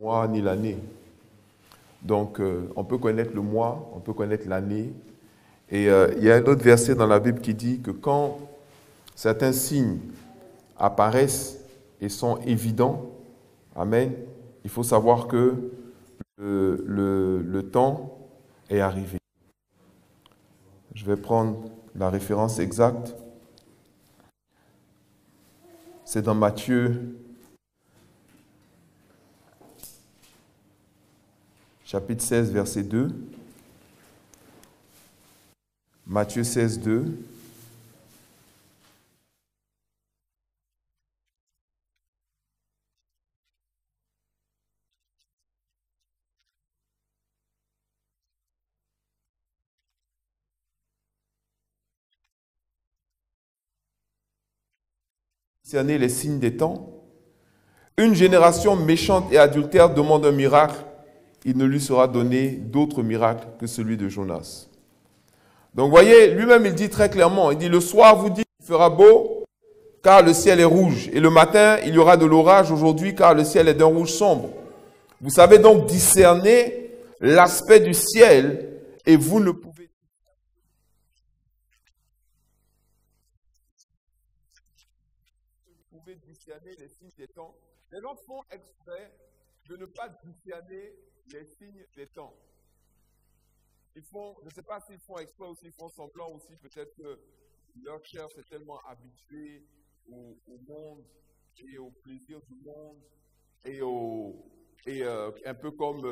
mois ni l'année. Donc, on peut connaître le mois, on peut connaître l'année. Et il y a un autre verset dans la Bible qui dit que quand certains signes apparaissent et sont évidents, amen, il faut savoir que le temps est arrivé. Je vais prendre la référence exacte. C'est dans Matthieu, chapitre 16, verset 2. Matthieu 16, 2. Discerner les signes des temps. Une génération méchante et adultère demande un miracle. Il ne lui sera donné d'autre miracle que celui de Jonas. Donc, vous voyez, lui-même, il dit très clairement, il dit, le soir, vous dites, il fera beau, car le ciel est rouge. Et le matin, il y aura de l'orage aujourd'hui, car le ciel est d'un rouge sombre. Vous savez donc discerner l'aspect du ciel, et vous ne pouvez discerner les signes des temps. Les gens font exprès de ne pas discerner les signes des temps. Ils font, je ne sais pas s'ils font exprès ou s'ils font semblant aussi, peut-être que leur chair s'est tellement habituée au monde et au plaisir du monde et un peu comme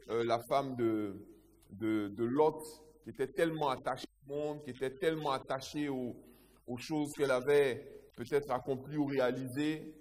la femme de Lot qui était tellement attachée au monde, qui était tellement attachée aux choses qu'elle avait peut-être accomplies ou réalisées.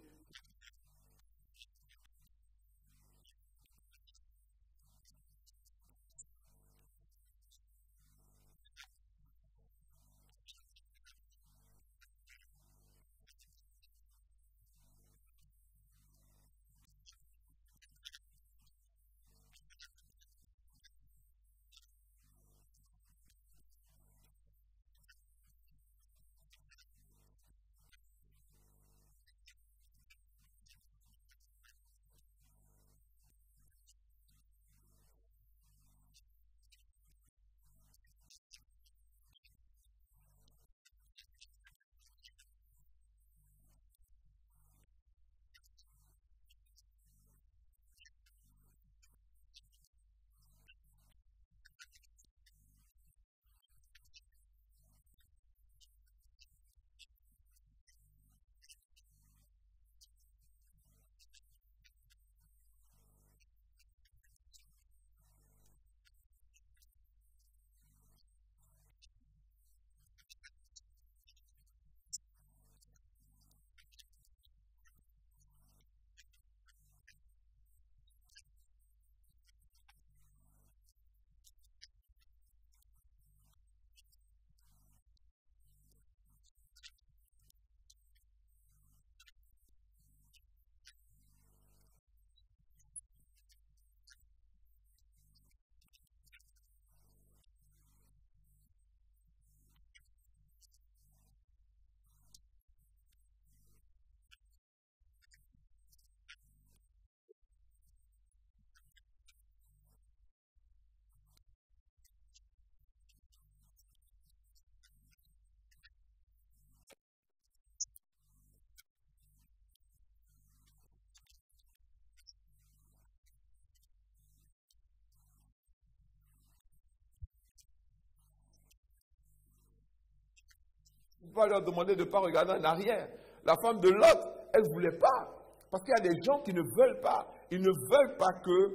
On va leur demander de ne pas regarder en arrière. La femme de Lot, elle ne voulait pas. Parce qu'il y a des gens qui ne veulent pas. Ils ne veulent pas que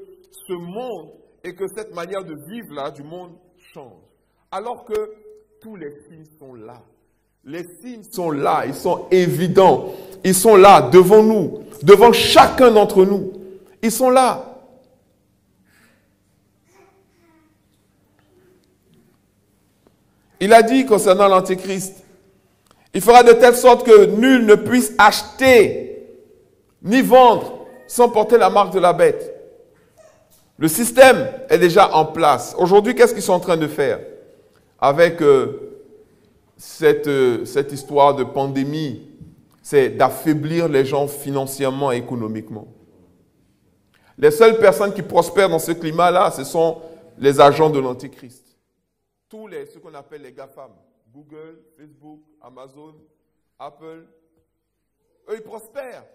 ce monde et que cette manière de vivre là du monde change. Alors que tous les signes sont là. Les signes sont là, ils sont évidents. Ils sont là devant nous, devant chacun d'entre nous. Ils sont là. Il a dit concernant l'Antéchrist, il fera de telle sorte que nul ne puisse acheter ni vendre sans porter la marque de la bête. Le système est déjà en place. Aujourd'hui, qu'est-ce qu'ils sont en train de faire avec cette histoire de pandémie? C'est d'affaiblir les gens financièrement et économiquement. Les seules personnes qui prospèrent dans ce climat-là, ce sont les agents de l'Antichrist. Tous ce qu'on appelle les GAFAM, Google, Facebook, Amazon, Apple, eux, ils prospèrent.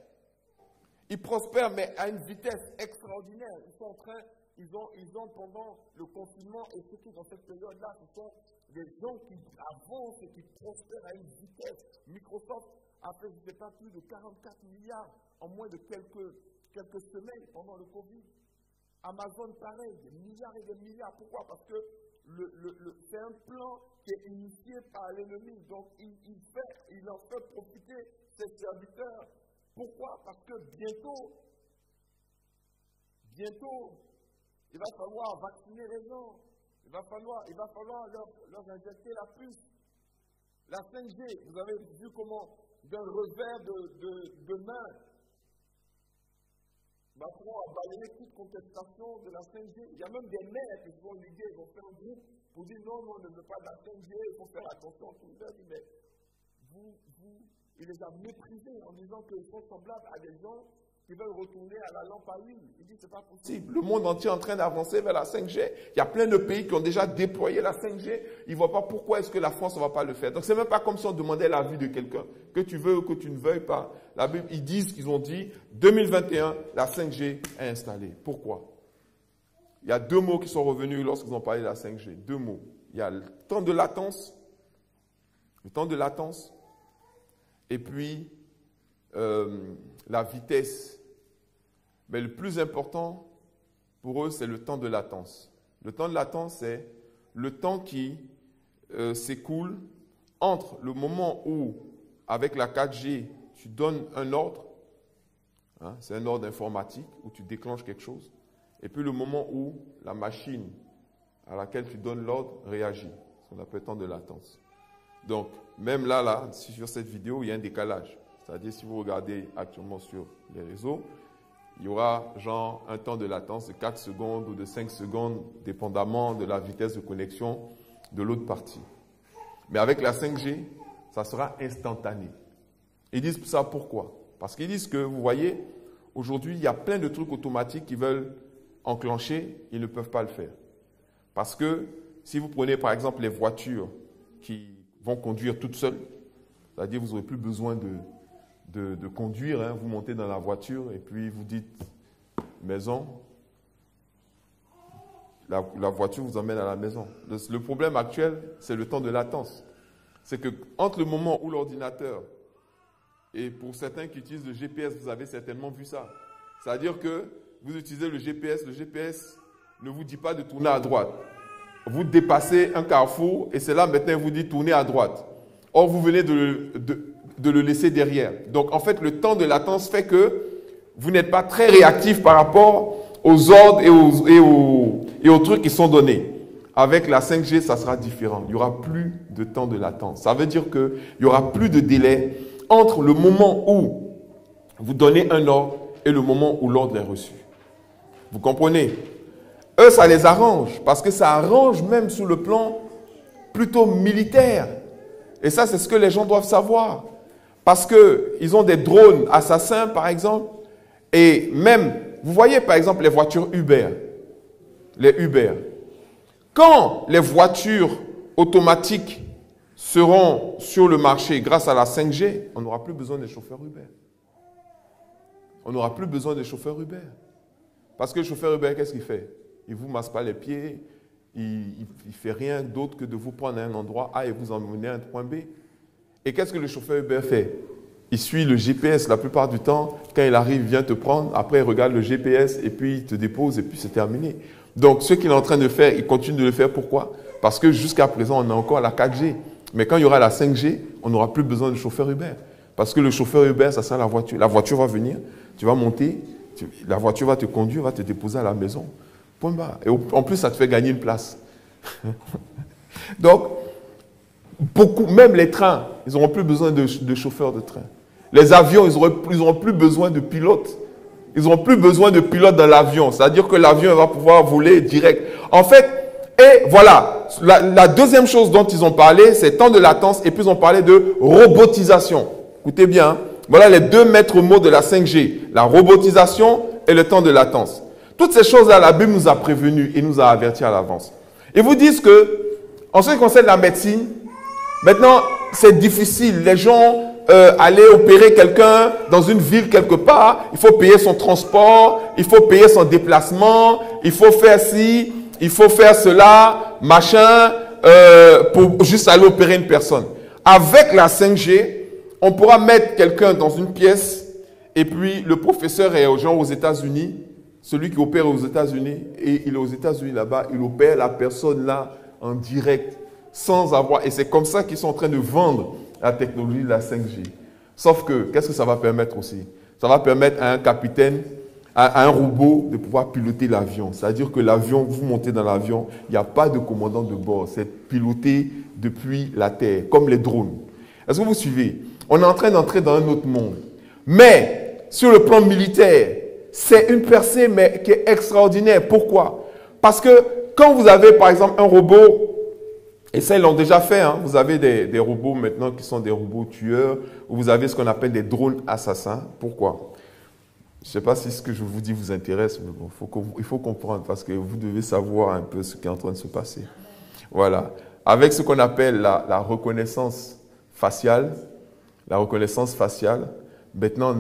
Ils prospèrent, mais à une vitesse extraordinaire. Ils sont en train, ils ont pendant le confinement, et surtout dans cette période-là, ce sont des gens qui avancent et qui prospèrent à une vitesse. Microsoft a fait, je ne sais pas, plus de 44 milliards en moins de quelques semaines pendant le Covid. Amazon, pareil, des milliards et des milliards. Pourquoi? Parce que c'est un plan qui est initié par l'ennemi. Donc, il en fait profiter ses serviteurs. Pourquoi? Parce que bientôt, il va falloir vacciner les gens. Il va falloir leur injecter la puce. La 5G, vous avez vu comment, d'un revers de main, Macron a balayé toute contestation de la 5G. Il y a même des maires qui se vont liguer, ils vont faire un groupe pour dire non, on ne veut pas de la 5G, il faut faire attention. Tout le monde dit, mais il les a méprisés en disant qu'ils sont semblables à des gens qui veulent retourner à la lampe à huile. Il dit, c'est pas possible. Le monde entier est en train d'avancer vers la 5G. Il y a plein de pays qui ont déjà déployé la 5G. Ils ne voient pas pourquoi est-ce que la France ne va pas le faire. Donc, c'est même pas comme si on demandait l'avis de quelqu'un. Que tu veux ou que tu ne veuilles pas. La Bible, ils ont dit, 2021, la 5G est installée. Pourquoi? Il y a deux mots qui sont revenus lorsqu'ils ont parlé de la 5G. Deux mots. Il y a le temps de latence. Et puis, la vitesse. Mais le plus important pour eux, c'est le temps de latence. Le temps de latence, c'est le temps qui s'écoule entre le moment où, avec la 4G, tu donnes un ordre, hein, c'est un ordre informatique, où tu déclenches quelque chose, et puis le moment où la machine à laquelle tu donnes l'ordre réagit. C'est ce qu'on appelle le temps de latence. Donc, même là, sur cette vidéo, il y a un décalage. C'est-à-dire, si vous regardez actuellement sur les réseaux, il y aura genre un temps de latence de 4 secondes ou de 5 secondes, dépendamment de la vitesse de connexion de l'autre partie. Mais avec la 5G, ça sera instantané. Ils disent ça pourquoi? Parce qu'ils disent que, vous voyez, aujourd'hui, il y a plein de trucs automatiques qui veulent enclencher, ils ne peuvent pas le faire. Parce que si vous prenez par exemple les voitures qui vont conduire toutes seules, c'est-à-dire vous n'aurez plus besoin de conduire, hein. Vous montez dans la voiture et puis vous dites maison, la voiture vous emmène à la maison. Le problème actuel, c'est le temps de latence. C'est que entre le moment où l'ordinateur, et pour certains qui utilisent le GPS, vous avez certainement vu ça. C'est-à-dire que vous utilisez le GPS ne vous dit pas de tourner à droite. Vous dépassez un carrefour et c'est là maintenant vous dit tourner à droite. Or, vous venez de le laisser derrière. Donc, en fait, le temps de latence fait que vous n'êtes pas très réactif par rapport aux ordres et aux trucs qui sont donnés. Avec la 5G, ça sera différent. Il n'y aura plus de temps de latence. Ça veut dire qu'il n'y aura plus de délai entre le moment où vous donnez un ordre et le moment où l'ordre est reçu. Vous comprenez? Eux, ça les arrange, parce que ça arrange même sous le plan plutôt militaire. Et ça, c'est ce que les gens doivent savoir. Parce qu'ils ont des drones assassins, par exemple, et même, vous voyez par exemple les voitures Uber, les Uber. Quand les voitures automatiques seront sur le marché grâce à la 5G, on n'aura plus besoin de chauffeurs Uber. On n'aura plus besoin de chauffeurs Uber. Parce que le chauffeur Uber, qu'est-ce qu'il fait? Il ne vous masse pas les pieds, il ne fait rien d'autre que de vous prendre à un endroit A et vous emmener à un point B. Et qu'est-ce que le chauffeur Uber fait? Il suit le GPS la plupart du temps. Quand il arrive, il vient te prendre. Après, il regarde le GPS et puis il te dépose et puis c'est terminé. Donc, ce qu'il est en train de faire, il continue de le faire. Pourquoi? Parce que jusqu'à présent, on a encore la 4G. Mais quand il y aura la 5G, on n'aura plus besoin de chauffeur Uber. Parce que le chauffeur Uber, ça sert la voiture. La voiture va venir, tu vas monter, la voiture va te conduire, va te déposer à la maison. Point barre. Et en plus, ça te fait gagner une place. Donc, même les trains, ils n'auront plus besoin de chauffeurs de train. Les avions, ils n'auront plus besoin de pilotes. Ils n'auront plus besoin de pilotes dans l'avion. C'est-à-dire que l'avion va pouvoir voler direct. En fait, et voilà, la deuxième chose dont ils ont parlé, c'est temps de latence, et puis ils ont parlé de robotisation. Écoutez bien, hein. Voilà les deux maîtres mots de la 5G, la robotisation et le temps de latence. Toutes ces choses-là, la Bible nous a prévenus et nous a avertis à l'avance. Ils vous disent que, en ce qui concerne la médecine, maintenant, c'est difficile. Les gens aller opérer quelqu'un dans une ville quelque part, il faut payer son transport, il faut payer son déplacement, il faut faire ci, il faut faire cela, machin, pour juste aller opérer une personne. Avec la 5G, on pourra mettre quelqu'un dans une pièce et puis le professeur est aux États-Unis, celui qui opère aux États-Unis, et il est aux États-Unis là-bas, il opère la personne là en direct, sans avoir... Et c'est comme ça qu'ils sont en train de vendre la technologie de la 5G. Sauf que, qu'est-ce que ça va permettre aussi? Ça va permettre à un capitaine, à un robot de pouvoir piloter l'avion. C'est-à-dire que l'avion, vous montez dans l'avion, il n'y a pas de commandant de bord. C'est piloté depuis la Terre, comme les drones. Est-ce que vous suivez? On est en train d'entrer dans un autre monde. Mais, sur le plan militaire, c'est une percée mais qui est extraordinaire. Pourquoi? Parce que quand vous avez, par exemple, un robot... Et ça, ils l'ont déjà fait. Hein. Vous avez des robots maintenant qui sont des robots tueurs, ou vous avez ce qu'on appelle des drones assassins. Pourquoi? Je ne sais pas si ce que je vous dis vous intéresse, mais bon, il faut comprendre parce que vous devez savoir un peu ce qui est en train de se passer. Voilà. Avec ce qu'on appelle la reconnaissance faciale, maintenant,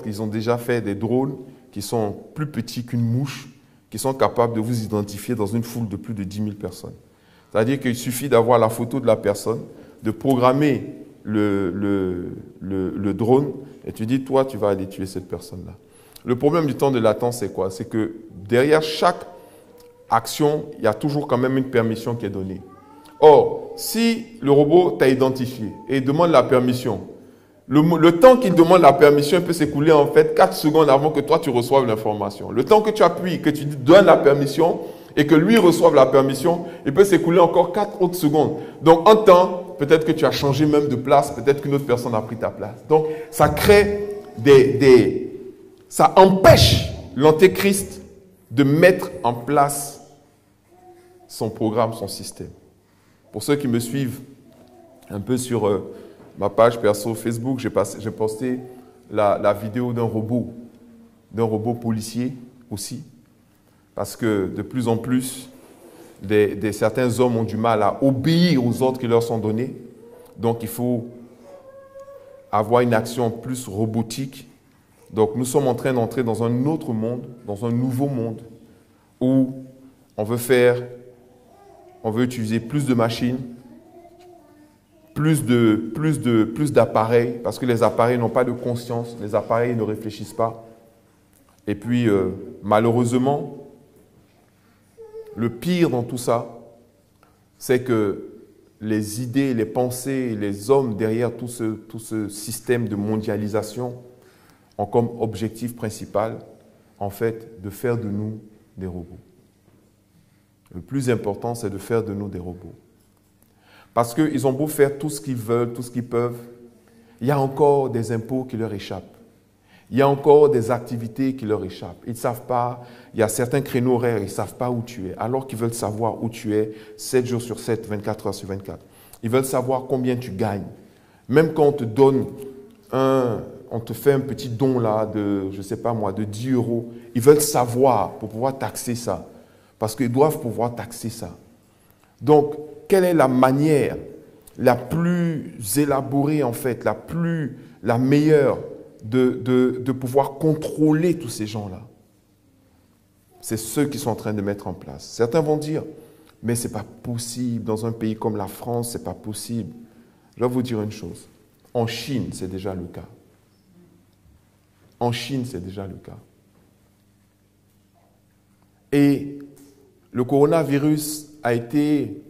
ils ont déjà fait des drones qui sont plus petits qu'une mouche, qui sont capables de vous identifier dans une foule de plus de 10 000 personnes. C'est-à-dire qu'il suffit d'avoir la photo de la personne, de programmer le drone, et tu dis, toi, tu vas aller tuer cette personne-là. Le problème du temps de latence, c'est quoi? C'est que derrière chaque action, il y a toujours quand même une permission qui est donnée. Or, si le robot t'a identifié et demande la permission, le temps qu'il demande la permission peut s'écouler en fait 4 secondes avant que toi, tu reçoives l'information. Le temps que tu appuies, que tu donnes la permission, et que lui reçoive la permission, il peut s'écouler encore 4 autres secondes. Donc, en temps, peut-être que tu as changé même de place, peut-être qu'une autre personne a pris ta place. Donc, ça crée ça empêche l'antéchrist de mettre en place son programme, son système. Pour ceux qui me suivent un peu sur ma page perso Facebook, j'ai posté la vidéo d'un robot policier aussi. Parce que de plus en plus, certains hommes ont du mal à obéir aux ordres qui leur sont donnés. Donc, il faut avoir une action plus robotique. Donc, nous sommes en train d'entrer dans un autre monde, dans un nouveau monde, où on veut utiliser plus de machines, plus d'appareils, parce que les appareils n'ont pas de conscience, les appareils ne réfléchissent pas. Et puis, malheureusement, le pire dans tout ça, c'est que les idées, les pensées, les hommes derrière tout ce système de mondialisation ont comme objectif principal, en fait, de faire de nous des robots. Le plus important, c'est de faire de nous des robots. Parce qu'ils ont beau faire tout ce qu'ils veulent, tout ce qu'ils peuvent, il y a encore des impôts qui leur échappent. Il y a encore des activités qui leur échappent. Ils ne savent pas, il y a certains créneaux horaires, ils ne savent pas où tu es, alors qu'ils veulent savoir où tu es 7 jours sur 7, 24 heures sur 24. Ils veulent savoir combien tu gagnes. Même quand on te donne on te fait un petit don là de, je ne sais pas moi, de 10 €, ils veulent savoir pour pouvoir taxer ça. Parce qu'ils doivent pouvoir taxer ça. Donc, quelle est la manière la plus élaborée en fait, la meilleure de pouvoir contrôler tous ces gens-là? C'est ceux qui sont en train de mettre en place. Certains vont dire, mais ce n'est pas possible, dans un pays comme la France, ce n'est pas possible. Je vais vous dire une chose, en Chine, c'est déjà le cas. En Chine, c'est déjà le cas. Et le coronavirus a été,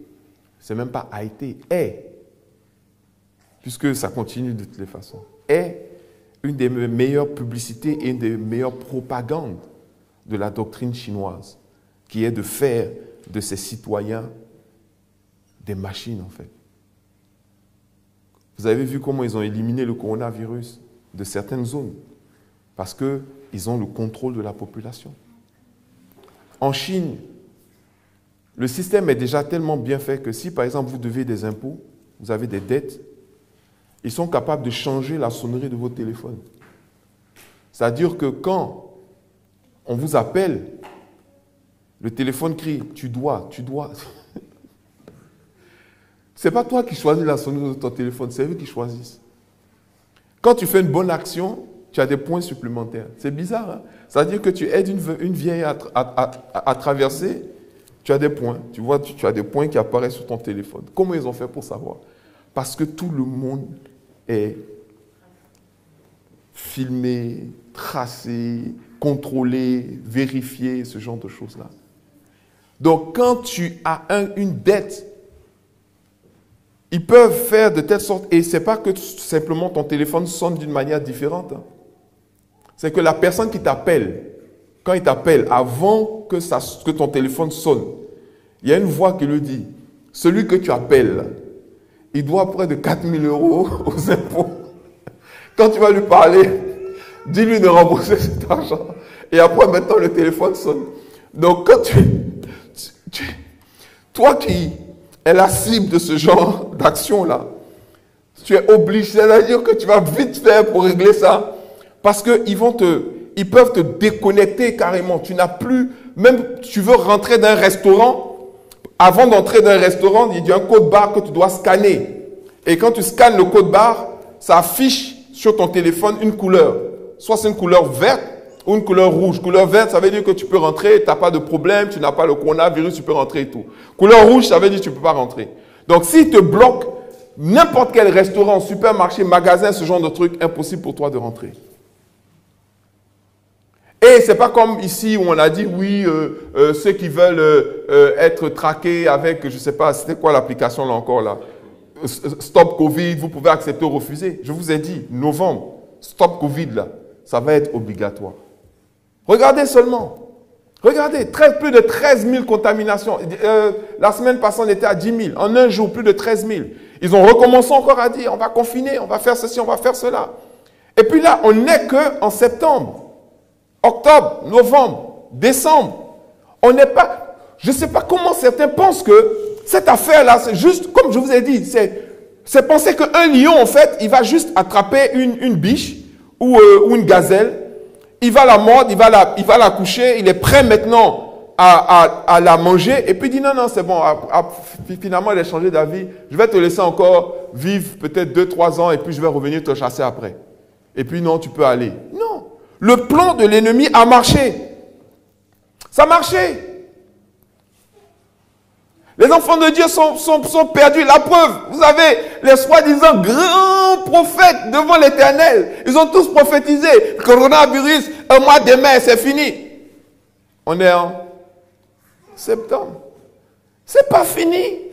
c'est même pas a été, est, puisque ça continue de toutes les façons, est une des meilleures publicités et une des meilleures propagandes de la doctrine chinoise, qui est de faire de ses citoyens des machines, en fait. Vous avez vu comment ils ont éliminé le coronavirus de certaines zones, parce qu'ils ont le contrôle de la population. En Chine, le système est déjà tellement bien fait que si, par exemple, vous devez des impôts, vous avez des dettes, ils sont capables de changer la sonnerie de votre téléphone. C'est-à-dire que quand on vous appelle, Le téléphone crie, tu dois. Ce n'est pas toi qui choisis la sonnerie de ton téléphone, c'est eux qui choisissent. Quand tu fais une bonne action, tu as des points supplémentaires. C'est bizarre, hein? C'est-à-dire que tu aides une vieille à traverser, tu as des points. Tu vois, tu as des points qui apparaissent sur ton téléphone. Comment ils ont fait pour savoir? Parce que tout le monde est filmé, tracé, contrôlé, vérifié, ce genre de choses-là. Donc, quand tu as une dette, ils peuvent faire de telle sorte, et ce n'est pas que simplement ton téléphone sonne d'une manière différente. Hein. C'est que la personne qui t'appelle, quand il t'appelle, avant que ton téléphone sonne, il y a une voix qui lui dit, celui que tu appelles, il doit près de 4 000 € aux impôts. Quand tu vas lui parler, dis-lui de rembourser cet argent. Et après, maintenant, le téléphone sonne. Donc, quand toi qui es la cible de ce genre d'action-là, tu es obligé, c'est-à-dire que tu vas vite faire pour régler ça. Parce qu'ils peuvent te déconnecter carrément. Tu n'as plus, même tu veux rentrer dans un restaurant, avant d'entrer dans un restaurant, il y a un code barre que tu dois scanner. Et quand tu scannes le code barre, ça affiche sur ton téléphone une couleur. Soit c'est une couleur verte ou une couleur rouge. Couleur verte, ça veut dire que tu peux rentrer, tu n'as pas de problème, tu n'as pas le coronavirus, tu peux rentrer et tout. Couleur rouge, ça veut dire que tu ne peux pas rentrer. Donc s'ils te bloquent, n'importe quel restaurant, supermarché, magasin, ce genre de truc, impossible pour toi de rentrer. Et c'est pas comme ici où on a dit, oui, ceux qui veulent être traqués avec, je ne sais pas, c'était quoi l'application là encore là? Stop Covid, vous pouvez accepter ou refuser. Je vous ai dit, novembre, Stop Covid là, ça va être obligatoire. Regardez seulement. Regardez, plus de 13 000 contaminations. La semaine passée, on était à 10 000. En un jour, plus de 13 000. Ils ont recommencé encore à dire, on va confiner, on va faire ceci, on va faire cela. Et puis là, on n'est qu'en septembre. Octobre, novembre, décembre, on n'est pas... Je ne sais pas comment certains pensent que cette affaire-là, c'est juste, comme je vous ai dit, c'est penser qu'un lion, en fait, il va juste attraper une biche ou une gazelle, il va la mordre, il va la coucher, il est prêt maintenant à la manger, et puis il dit non, c'est bon, finalement, il a changé d'avis, je vais te laisser encore vivre peut-être 2-3 ans, et puis je vais revenir te chasser après. Et puis non, tu peux aller. Non. Le plan de l'ennemi a marché. Ça a marché. Les enfants de Dieu sont perdus. La preuve, vous avez les soi-disant grands prophètes devant l'Éternel. Ils ont tous prophétisé. Coronavirus, un mois de mai, c'est fini. On est en septembre. C'est pas fini.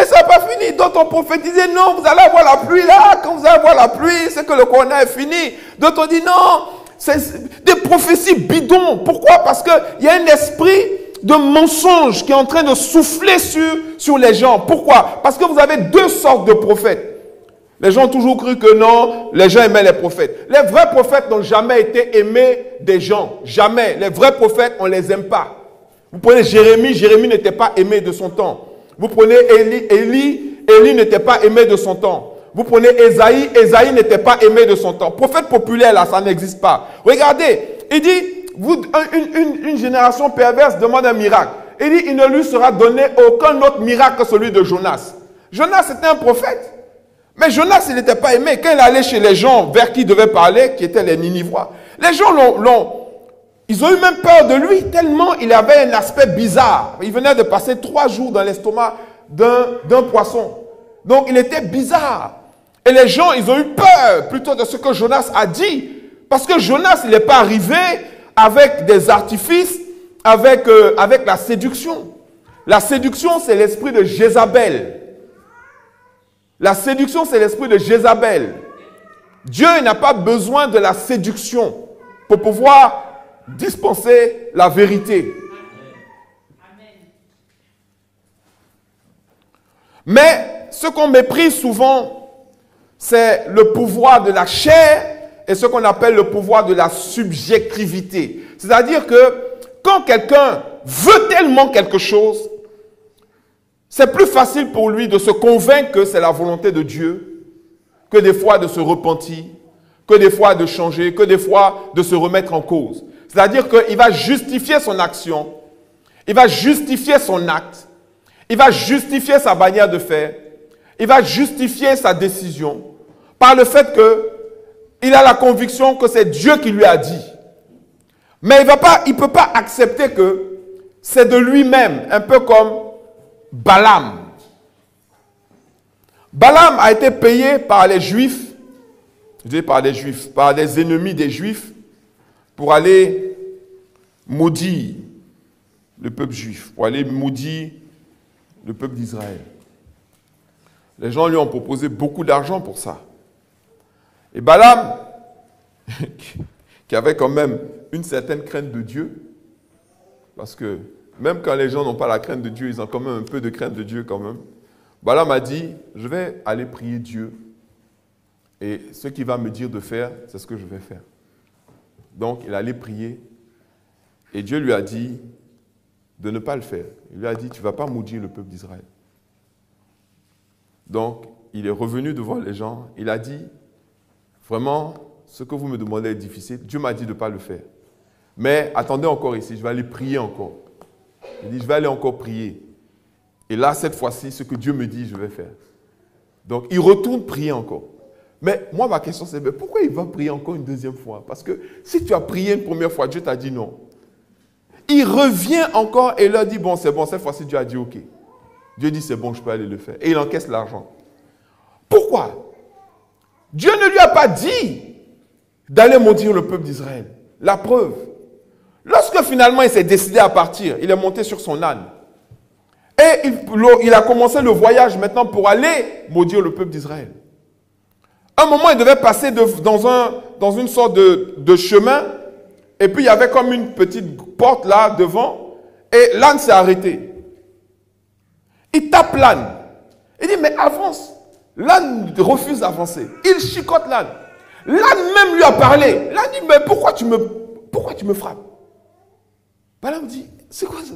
Et ça n'a pas fini. D'autres ont prophétisé, non, vous allez avoir la pluie là. Quand vous allez avoir la pluie, c'est que le corona est fini. D'autres ont dit, non, c'est des prophéties bidons. Pourquoi? Parce qu'il y a un esprit de mensonge qui est en train de souffler sur les gens. Pourquoi? Parce que vous avez deux sortes de prophètes. Les gens ont toujours cru que non, les gens aimaient les prophètes. Les vrais prophètes n'ont jamais été aimés des gens. Jamais. Les vrais prophètes, on ne les aime pas. Vous prenez Jérémie, Jérémie n'était pas aimé de son temps. Vous prenez Élie n'était pas aimé de son temps. Vous prenez Ésaïe, Ésaïe n'était pas aimé de son temps. Prophète populaire, là, ça n'existe pas. Regardez, il dit, une génération perverse demande un miracle. Il dit, il ne lui sera donné aucun autre miracle que celui de Jonas. Jonas, c'était un prophète. Mais Jonas, il n'était pas aimé. Quand il allait chez les gens vers qui il devait parler, qui étaient les Ninivois, les gens ils ont eu même peur de lui, tellement il avait un aspect bizarre. Il venait de passer 3 jours dans l'estomac d'un poisson. Donc, il était bizarre. Et les gens, ils ont eu peur plutôt de ce que Jonas a dit. Parce que Jonas, il n'est pas arrivé avec des artifices, avec la séduction. La séduction, c'est l'esprit de Jézabel. La séduction, c'est l'esprit de Jézabel. Dieu n'a pas besoin de la séduction pour pouvoir dispenser la vérité. Mais ce qu'on méprise souvent, c'est le pouvoir de la chair et ce qu'on appelle le pouvoir de la subjectivité. C'est-à-dire que quand quelqu'un veut tellement quelque chose, c'est plus facile pour lui de se convaincre que c'est la volonté de Dieu, que des fois de se repentir, que des fois de changer, que des fois de se remettre en cause. C'est-à-dire qu'il va justifier son action il va justifier son acte, il va justifier sa manière de faire, il va justifier sa décision par le fait qu'il a la conviction que c'est Dieu qui lui a dit. Mais il ne peut pas accepter que c'est de lui-même, un peu comme Balaam. Balaam a été payé par les Juifs, par les ennemis des Juifs, pour aller maudire le peuple juif, pour aller maudire le peuple d'Israël. Les gens lui ont proposé beaucoup d'argent pour ça. Et Balaam, qui avait quand même une certaine crainte de Dieu, parce que même quand les gens n'ont pas la crainte de Dieu, ils ont quand même un peu de crainte de Dieu quand même. Balaam a dit, je vais aller prier Dieu, et ce qu'il va me dire de faire, c'est ce que je vais faire. Donc, il allait prier, et Dieu lui a dit de ne pas le faire. Il lui a dit, tu ne vas pas maudire le peuple d'Israël. Donc, il est revenu devant les gens, il a dit, vraiment, ce que vous me demandez est difficile, Dieu m'a dit de ne pas le faire. Mais attendez encore ici, je vais aller prier encore. Il dit, je vais aller encore prier. Et là, cette fois-ci, ce que Dieu me dit, je vais faire. Donc, il retourne prier encore. Mais moi, ma question, c'est, mais pourquoi il va prier encore une deuxième fois? Parce que si tu as prié une première fois, Dieu t'a dit non. Il revient encore et leur dit, bon, c'est bon, cette fois-ci, Dieu a dit ok. Dieu dit, c'est bon, je peux aller le faire. Et il encaisse l'argent. Pourquoi? Dieu ne lui a pas dit d'aller maudire le peuple d'Israël. La preuve. Lorsque finalement il s'est décidé à partir, il est monté sur son âne. Et il a commencé le voyage maintenant pour aller maudire le peuple d'Israël. À un moment, il devait passer dans une sorte de chemin. Et puis il y avait comme une petite porte là devant. Et l'âne s'est arrêté. Il tape l'âne. Il dit, mais avance. L'âne refuse d'avancer. Il chicote l'âne. L'âne même lui a parlé. L'âne dit, mais pourquoi tu me frappes? Balaam dit, c'est quoi ça?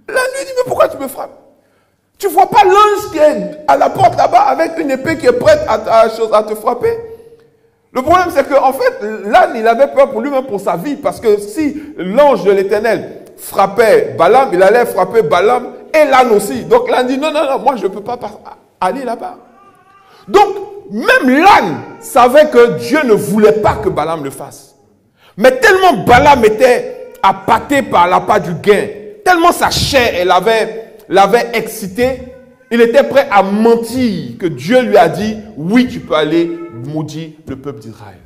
L'âne lui dit, mais pourquoi tu me frappes? Tu ne vois pas l'ange qui est à la porte là-bas avec une épée qui est prête à te frapper? Le problème, c'est qu'en fait, l'âne, il avait peur pour lui-même, pour sa vie, parce que si l'ange de l'Éternel frappait Balaam, il allait frapper Balaam et l'âne aussi. Donc l'âne dit, non, non, non, moi je ne peux pas aller là-bas. Donc, même l'âne savait que Dieu ne voulait pas que Balaam le fasse. Mais tellement Balaam était appâté par l'appât du gain, tellement sa chair l'avait excité, il était prêt à mentir que Dieu lui a dit, oui, tu peux aller maudire le peuple d'Israël.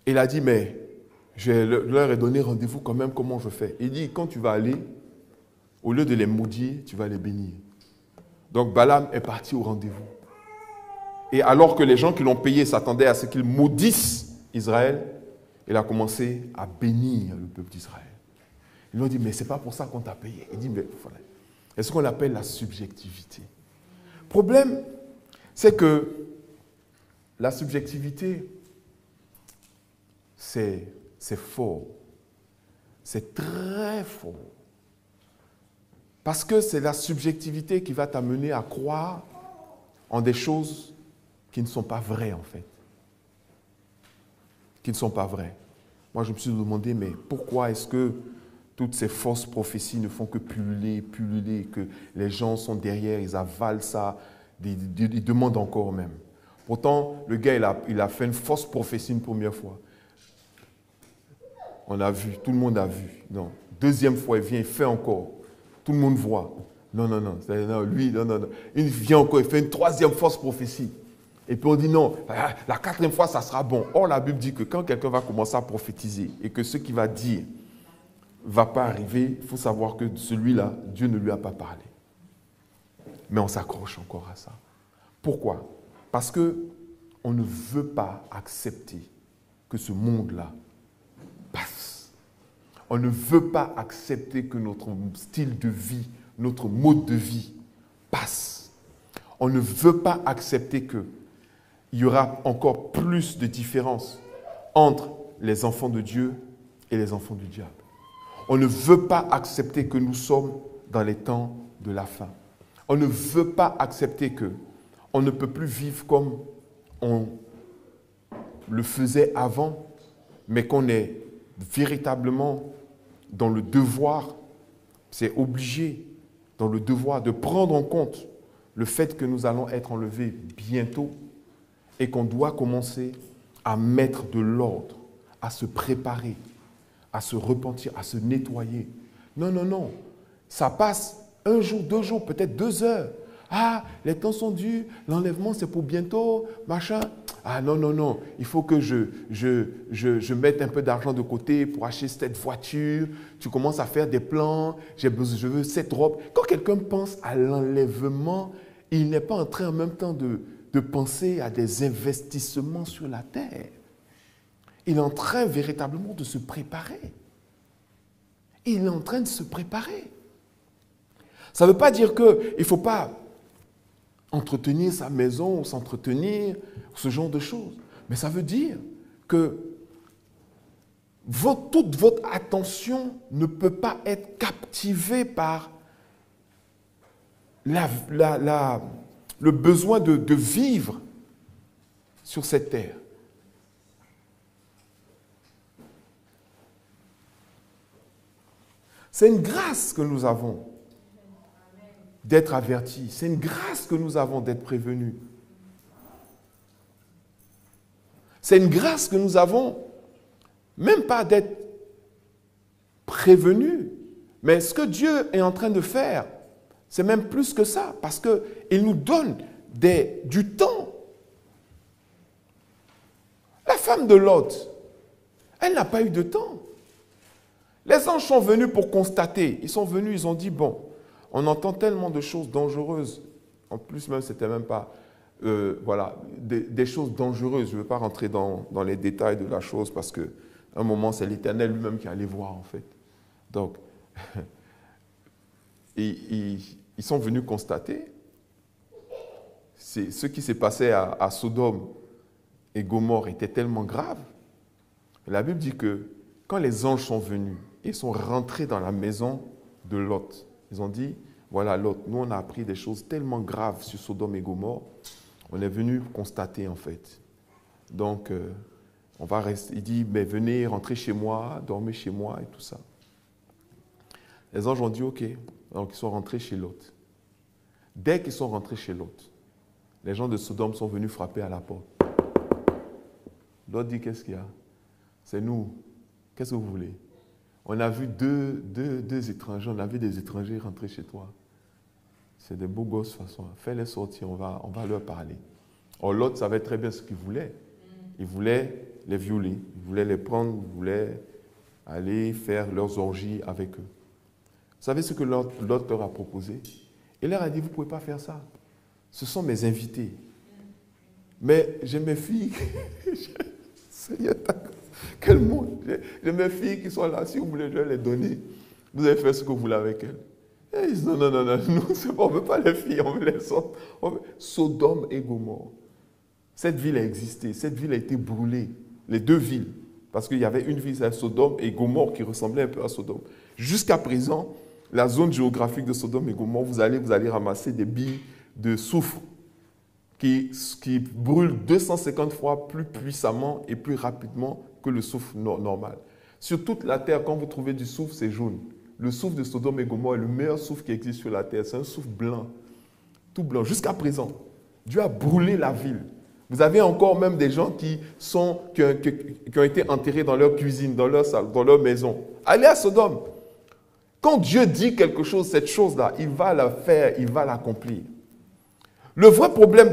Il a dit, mais je leur ai donné rendez-vous quand même, comment je fais? Il dit, quand tu vas aller, au lieu de les maudire, tu vas les bénir. Donc Balaam est parti au rendez-vous. Et alors que les gens qui l'ont payé s'attendaient à ce qu'ils maudissent Israël, il a commencé à bénir le peuple d'Israël. Ils lui ont dit, mais ce n'est pas pour ça qu'on t'a payé. Il dit, mais voilà. C'est ce qu'on appelle la subjectivité. Le problème, c'est que la subjectivité, c'est fort. C'est très fort. Parce que c'est la subjectivité qui va t'amener à croire en des choses qui ne sont pas vraies, en fait. Qui ne sont pas vraies. Moi, je me suis demandé, mais pourquoi est-ce que toutes ces fausses prophéties ne font que pulluler, que les gens sont derrière, ils avalent ça, ils demandent encore même. Pourtant, le gars, il a fait une fausse prophétie une première fois. On a vu, tout le monde a vu. Non. Deuxième fois, il vient, il fait encore. Tout le monde voit. Non, non, non. Lui, non, non, non. Il vient encore, il fait une troisième fausse prophétie. Et puis on dit non, la quatrième fois, ça sera bon. Or, la Bible dit que quand quelqu'un va commencer à prophétiser et que ce qu'il va dire ne va pas arriver, il faut savoir que celui-là, Dieu ne lui a pas parlé. Mais on s'accroche encore à ça. Pourquoi? Parce qu'on ne veut pas accepter que ce monde-là passe. On ne veut pas accepter que notre style de vie, notre mode de vie passe. On ne veut pas accepter qu'il y aura encore plus de différence entre les enfants de Dieu et les enfants du diable. On ne veut pas accepter que nous sommes dans les temps de la fin. On ne veut pas accepter qu'on ne peut plus vivre comme on le faisait avant, mais qu'on est véritablement dans le devoir, c'est obligé, dans le devoir de prendre en compte le fait que nous allons être enlevés bientôt et qu'on doit commencer à mettre de l'ordre, à se préparer, à se repentir, à se nettoyer. Non, non, non. Ça passe 1 jour, 2 jours, peut-être 2 heures. Ah, les temps sont durs, l'enlèvement c'est pour bientôt, machin. Ah non, non, non, il faut que je mette un peu d'argent de côté pour acheter cette voiture. Tu commences à faire des plans, je veux cette robe. Quand quelqu'un pense à l'enlèvement, il n'est pas en train en même temps de penser à des investissements sur la terre. Il est en train véritablement de se préparer. Il est en train de se préparer. Ça ne veut pas dire qu'il ne faut pas entretenir sa maison ou s'entretenir, ce genre de choses. Mais ça veut dire que toute votre attention ne peut pas être captivée par le besoin de vivre sur cette terre. C'est une grâce que nous avons d'être avertis. C'est une grâce que nous avons d'être prévenus. C'est une grâce que nous avons, même pas d'être prévenus, mais ce que Dieu est en train de faire, c'est même plus que ça, parce qu'il nous donne du temps. La femme de Lot, elle n'a pas eu de temps. Les anges sont venus pour constater. Ils sont venus, ils ont dit, bon, on entend tellement de choses dangereuses. En plus, même, c'était même pas, voilà, des choses dangereuses. Je ne veux pas rentrer dans les détails de la chose parce qu'à un moment, c'est l'Éternel lui-même qui allait voir, en fait. Donc, ils sont venus constater ce qui s'est passé à Sodome et Gomorrhe était tellement grave. La Bible dit que quand les anges sont venus, ils sont rentrés dans la maison de Lot. Ils ont dit, voilà Lot, nous on a appris des choses tellement graves sur Sodome et Gomorrhe, on est venu constater en fait. Donc, on va rester, il dit, mais venez, rentrez chez moi, dormez chez moi et tout ça. Les anges ont dit, ok, donc ils sont rentrés chez Lot. Dès qu'ils sont rentrés chez Lot, les gens de Sodome sont venus frapper à la porte. Lot dit, qu'est-ce qu'il y a? C'est nous, qu'est-ce que vous voulez? On a vu deux étrangers, on a vu des étrangers rentrer chez toi. C'est des beaux gosses, de toute façon. Fais-les sortir, on va leur parler. Or, Lot savait très bien ce qu'il voulait. Il voulait les violer, il voulait les prendre, il voulait aller faire leurs orgies avec eux. Vous savez ce que Lot leur a proposé? Il leur a dit, vous ne pouvez pas faire ça. Ce sont mes invités. Mais j'ai mes filles. Seigneur, quel monde. J'ai mes filles qui sont là. Si vous voulez, je vais les donner. Vous allez faire ce que vous voulez avec elles. Et ils disent, non, non, non, non, nous, c'est pas, on ne veut pas les filles, on veut les autres. Sodome et Gomorrhe. Cette ville a existé. Cette ville a été brûlée. Les deux villes. Parce qu'il y avait une ville à Sodome et Gomorrhe qui ressemblait un peu à Sodome. Jusqu'à présent, la zone géographique de Sodome et Gomorrhe, vous allez ramasser des billes de soufre qui brûlent 250 fois plus puissamment et plus rapidement que le soufre normal. Sur toute la terre, quand vous trouvez du soufre, c'est jaune. Le soufre de Sodome et Gomorrhe est le meilleur soufre qui existe sur la terre. C'est un soufre blanc, tout blanc. Jusqu'à présent, Dieu a brûlé la ville. Vous avez encore même des gens qui ont été enterrés dans leur cuisine, dans leur salle, dans leur maison. Allez à Sodome. Quand Dieu dit quelque chose, cette chose-là, il va la faire, il va l'accomplir. Le vrai problème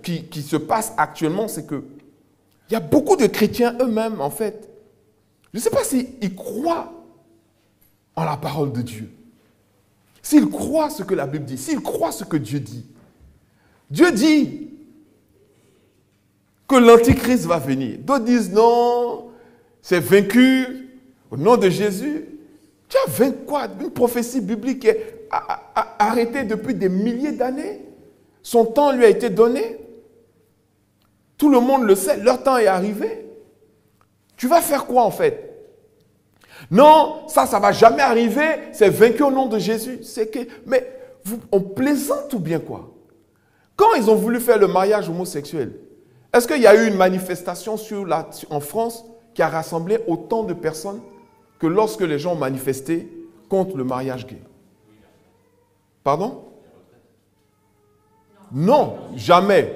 qui se passe actuellement, c'est qu'il y a beaucoup de chrétiens eux-mêmes, en fait. Je ne sais pas s'ils croient en la parole de Dieu. S'ils croient ce que la Bible dit, s'ils croient ce que Dieu dit. Dieu dit que l'Antichrist va venir. D'autres disent non, c'est vaincu au nom de Jésus. Tu as vaincu quoi? Une prophétie biblique qui est arrêtée depuis des milliers d'années. Son temps lui a été donné. Tout le monde le sait, leur temps est arrivé. Tu vas faire quoi en fait? Non, ça ne va jamais arriver, c'est vaincu au nom de Jésus. Mais on plaisante ou bien quoi? Quand ils ont voulu faire le mariage homosexuel, est-ce qu'il y a eu une manifestation en France qui a rassemblé autant de personnes que lorsque les gens ont manifesté contre le mariage gay. Pardon? Non, jamais.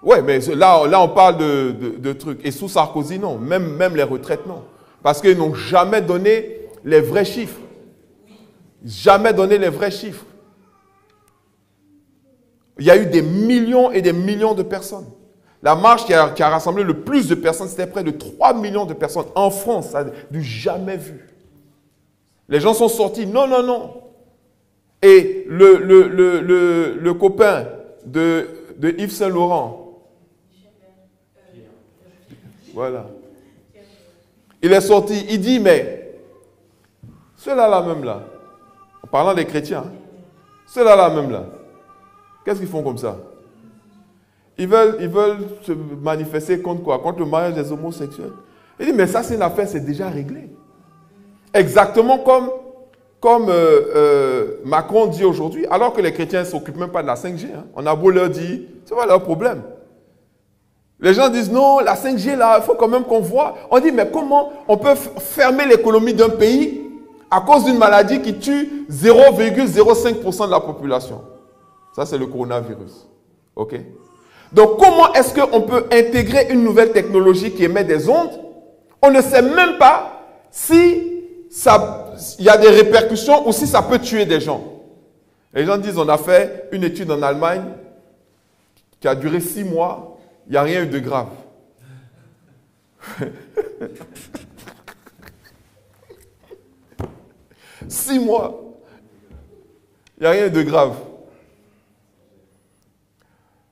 Oui, mais là, on parle de trucs. Et sous Sarkozy, non. Même les retraites, non. Parce qu'ils n'ont jamais donné les vrais chiffres. Jamais donné les vrais chiffres. Il y a eu des millions et des millions de personnes. La marche qui a rassemblé le plus de personnes, c'était près de 3 millions de personnes. En France, ça n'a jamais vu. Les gens sont sortis, non, non, non. Et le copain de Yves Saint-Laurent, voilà. Il est sorti, il dit, mais ceux-là même là, en parlant des chrétiens, hein, ceux-là même là, qu'est-ce qu'ils font comme ça? Ils veulent se manifester contre quoi? Contre le mariage des homosexuels. Il dit, mais ça c'est une affaire, c'est déjà réglé. Exactement comme Macron dit aujourd'hui, alors que les chrétiens ne s'occupent même pas de la 5G. Hein. On a beau leur dire, c'est pas leur problème. Les gens disent, non, la 5G là, il faut quand même qu'on voit. On dit, mais comment on peut fermer l'économie d'un pays à cause d'une maladie qui tue 0,05% de la population? Ça, c'est le coronavirus. OK? Donc, comment est-ce qu'on peut intégrer une nouvelle technologie qui émet des ondes? On ne sait même pas si il y a des répercussions ou si ça peut tuer des gens. Les gens disent, on a fait une étude en Allemagne qui a duré 6 mois, il n'y a rien eu de grave. 6 mois, il n'y a rien de grave.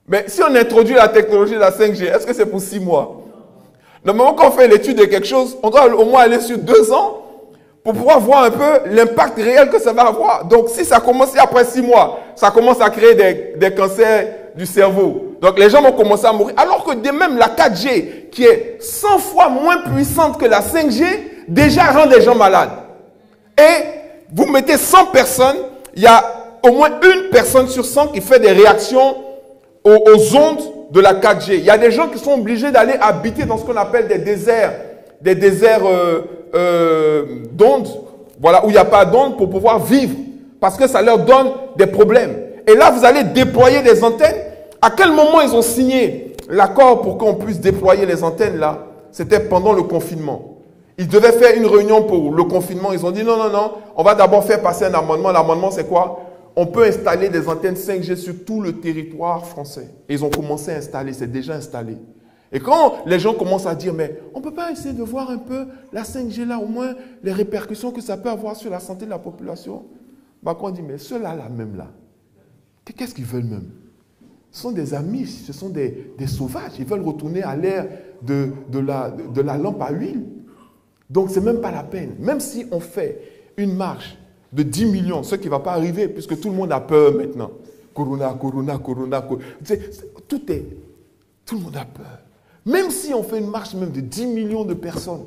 Mais si on introduit la technologie de la 5G, est-ce que c'est pour 6 mois? Normalement, quand on fait l'étude de quelque chose, on doit au moins aller sur 2 ans pour pouvoir voir un peu l'impact réel que ça va avoir. Donc, si ça commence après 6 mois, ça commence à créer des cancers du cerveau. Donc, les gens vont commencer à mourir. Alors que de même, la 4G, qui est 100 fois moins puissante que la 5G, déjà rend les gens malades. Et vous mettez 100 personnes, il y a au moins une personne sur 100 qui fait des réactions aux ondes de la 4G. Il y a des gens qui sont obligés d'aller habiter dans ce qu'on appelle des déserts d'ondes, voilà, où il n'y a pas d'ondes pour pouvoir vivre, parce que ça leur donne des problèmes. Et là, vous allez déployer des antennes. À quel moment ils ont signé l'accord pour qu'on puisse déployer les antennes là? C'était pendant le confinement. Ils devaient faire une réunion pour le confinement. Ils ont dit non, non, non, on va d'abord faire passer un amendement. L'amendement, c'est quoi? On peut installer des antennes 5G sur tout le territoire français. Et ils ont commencé à installer, c'est déjà installé. Et quand les gens commencent à dire, mais on ne peut pas essayer de voir un peu la 5G là, au moins les répercussions que ça peut avoir sur la santé de la population. Macron dit, mais ceux-là, même là, qu'est-ce qu'ils veulent même? Ce sont des amis, ce sont des sauvages. Ils veulent retourner à l'ère de la lampe à huile. Donc, ce n'est même pas la peine. Même si on fait une marche de 10 millions, ce qui ne va pas arriver, puisque tout le monde a peur maintenant. Corona. Tout le monde a peur. Même si on fait une marche même de 10 millions de personnes,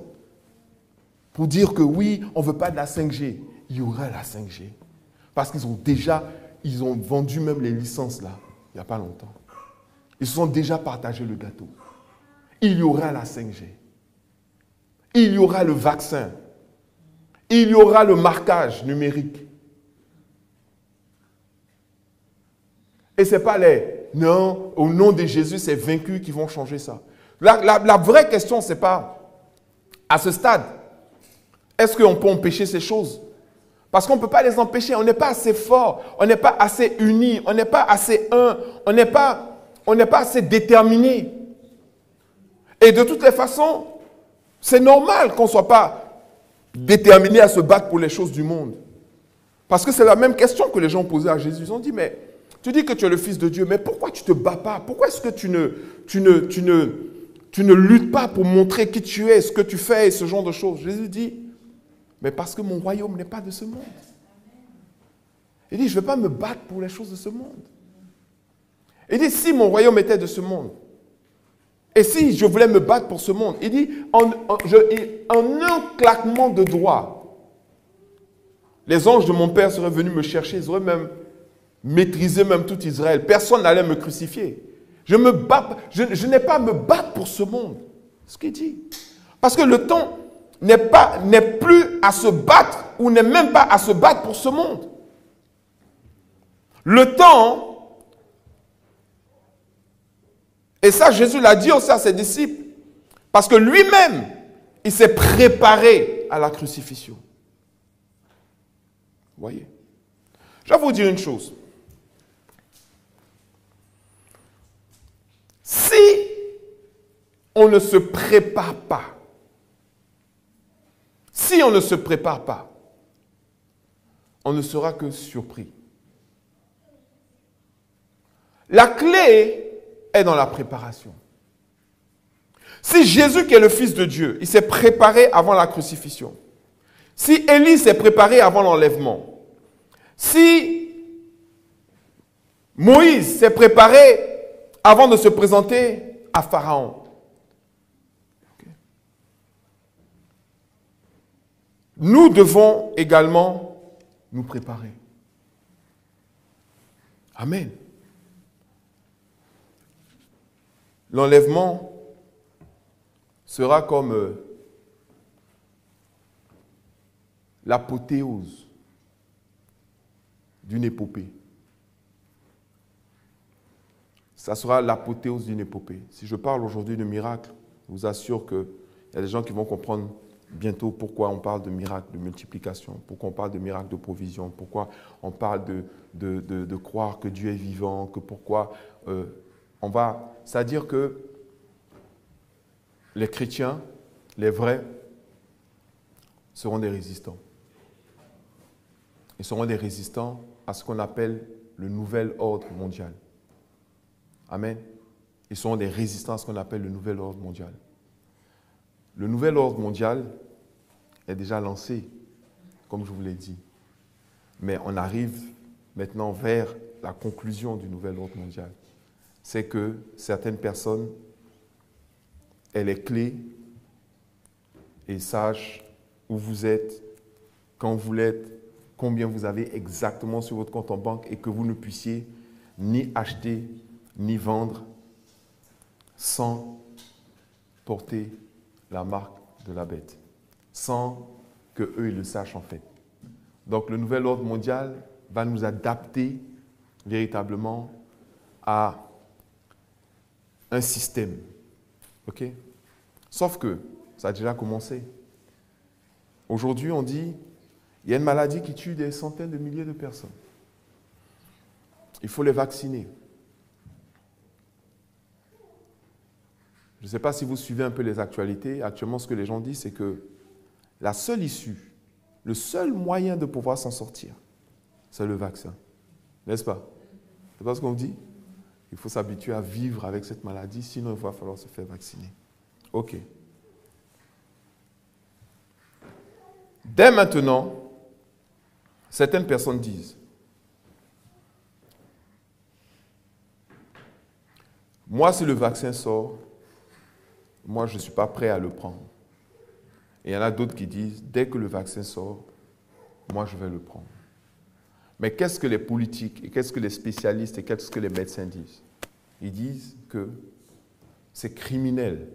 pour dire que oui, on ne veut pas de la 5G, il y aura la 5G. Parce ils ont vendu même les licences là, il n'y a pas longtemps. Ils se sont déjà partagé le gâteau. Il y aura la 5G. Il y aura le vaccin. Il y aura le marquage numérique. Et ce n'est pas non, au nom de Jésus, c'est vaincus qui vont changer ça. La vraie question, ce n'est pas, à ce stade, est-ce qu'on peut empêcher ces choses? Parce qu'on ne peut pas les empêcher. On n'est pas assez fort, on n'est pas assez unis, on n'est pas assez un, on n'est pas assez déterminé. Et de toutes les façons, c'est normal qu'on ne soit pas déterminé à se battre pour les choses du monde. Parce que c'est la même question que les gens posaient à Jésus. Ils ont dit, mais tu dis que tu es le Fils de Dieu, mais pourquoi tu ne te bats pas? Pourquoi est-ce que tu ne luttes pas pour montrer qui tu es, ce que tu fais et ce genre de choses? Jésus dit, mais parce que mon royaume n'est pas de ce monde. Il dit, je ne vais pas me battre pour les choses de ce monde. Il dit, si mon royaume était de ce monde, et si je voulais me battre pour ce monde, il dit, en un claquement de doigts, les anges de mon Père seraient venus me chercher, ils auraient même maîtrisé même tout Israël. Personne n'allait me crucifier. Je n'ai pas à me battre pour ce monde. C'est ce qu'il dit. Parce que le temps n'est plus à se battre ou n'est même pas à se battre pour ce monde. Le temps, et ça Jésus l'a dit aussi à ses disciples, parce que lui-même, il s'est préparé à la crucifixion. Vous voyez? Je vais vous dire une chose. Si on ne se prépare pas, on ne sera que surpris. La clé est dans la préparation. Si Jésus, qui est le Fils de Dieu, il s'est préparé avant la crucifixion, si Élie s'est préparé avant l'enlèvement, si Moïse s'est préparé avant de se présenter à Pharaon, nous devons également nous préparer. Amen. L'enlèvement sera comme l'apothéose d'une épopée. Ça sera l'apothéose d'une épopée. Si je parle aujourd'hui de miracle, je vous assure qu'il y a des gens qui vont comprendre bientôt pourquoi on parle de miracle de multiplication, pourquoi on parle de miracle de provision, pourquoi on parle de croire que Dieu est vivant, que pourquoi on va... C'est-à-dire que les chrétiens, les vrais, seront des résistants. Ils seront des résistants à ce qu'on appelle le nouvel ordre mondial. Amen. Ils seront des résistants à ce qu'on appelle le nouvel ordre mondial. Le nouvel ordre mondial est déjà lancé, comme je vous l'ai dit. Mais on arrive maintenant vers la conclusion du nouvel ordre mondial. C'est que certaines personnes aient les clés et sachent où vous êtes, quand vous l'êtes, combien vous avez exactement sur votre compte en banque et que vous ne puissiez ni acheter ni vendre sans porter la marque de la bête, sans qu'eux ils le sachent en fait. Donc le nouvel ordre mondial va nous adapter véritablement à un système. Ok? Sauf que ça a déjà commencé. Aujourd'hui, on dit, il y a une maladie qui tue des centaines de milliers de personnes. Il faut les vacciner. Je ne sais pas si vous suivez un peu les actualités. Actuellement, ce que les gens disent, c'est que la seule issue, le seul moyen de pouvoir s'en sortir, c'est le vaccin. N'est-ce pas? C'est pas ce qu'on dit? Il faut s'habituer à vivre avec cette maladie, sinon il va falloir se faire vacciner. Ok. Dès maintenant, certaines personnes disent, moi, si le vaccin sort, moi, je ne suis pas prêt à le prendre. Et il y en a d'autres qui disent, dès que le vaccin sort, moi, je vais le prendre. Mais qu'est-ce que les politiques, et qu'est-ce que les spécialistes, et qu'est-ce que les médecins disent? Ils disent que c'est criminel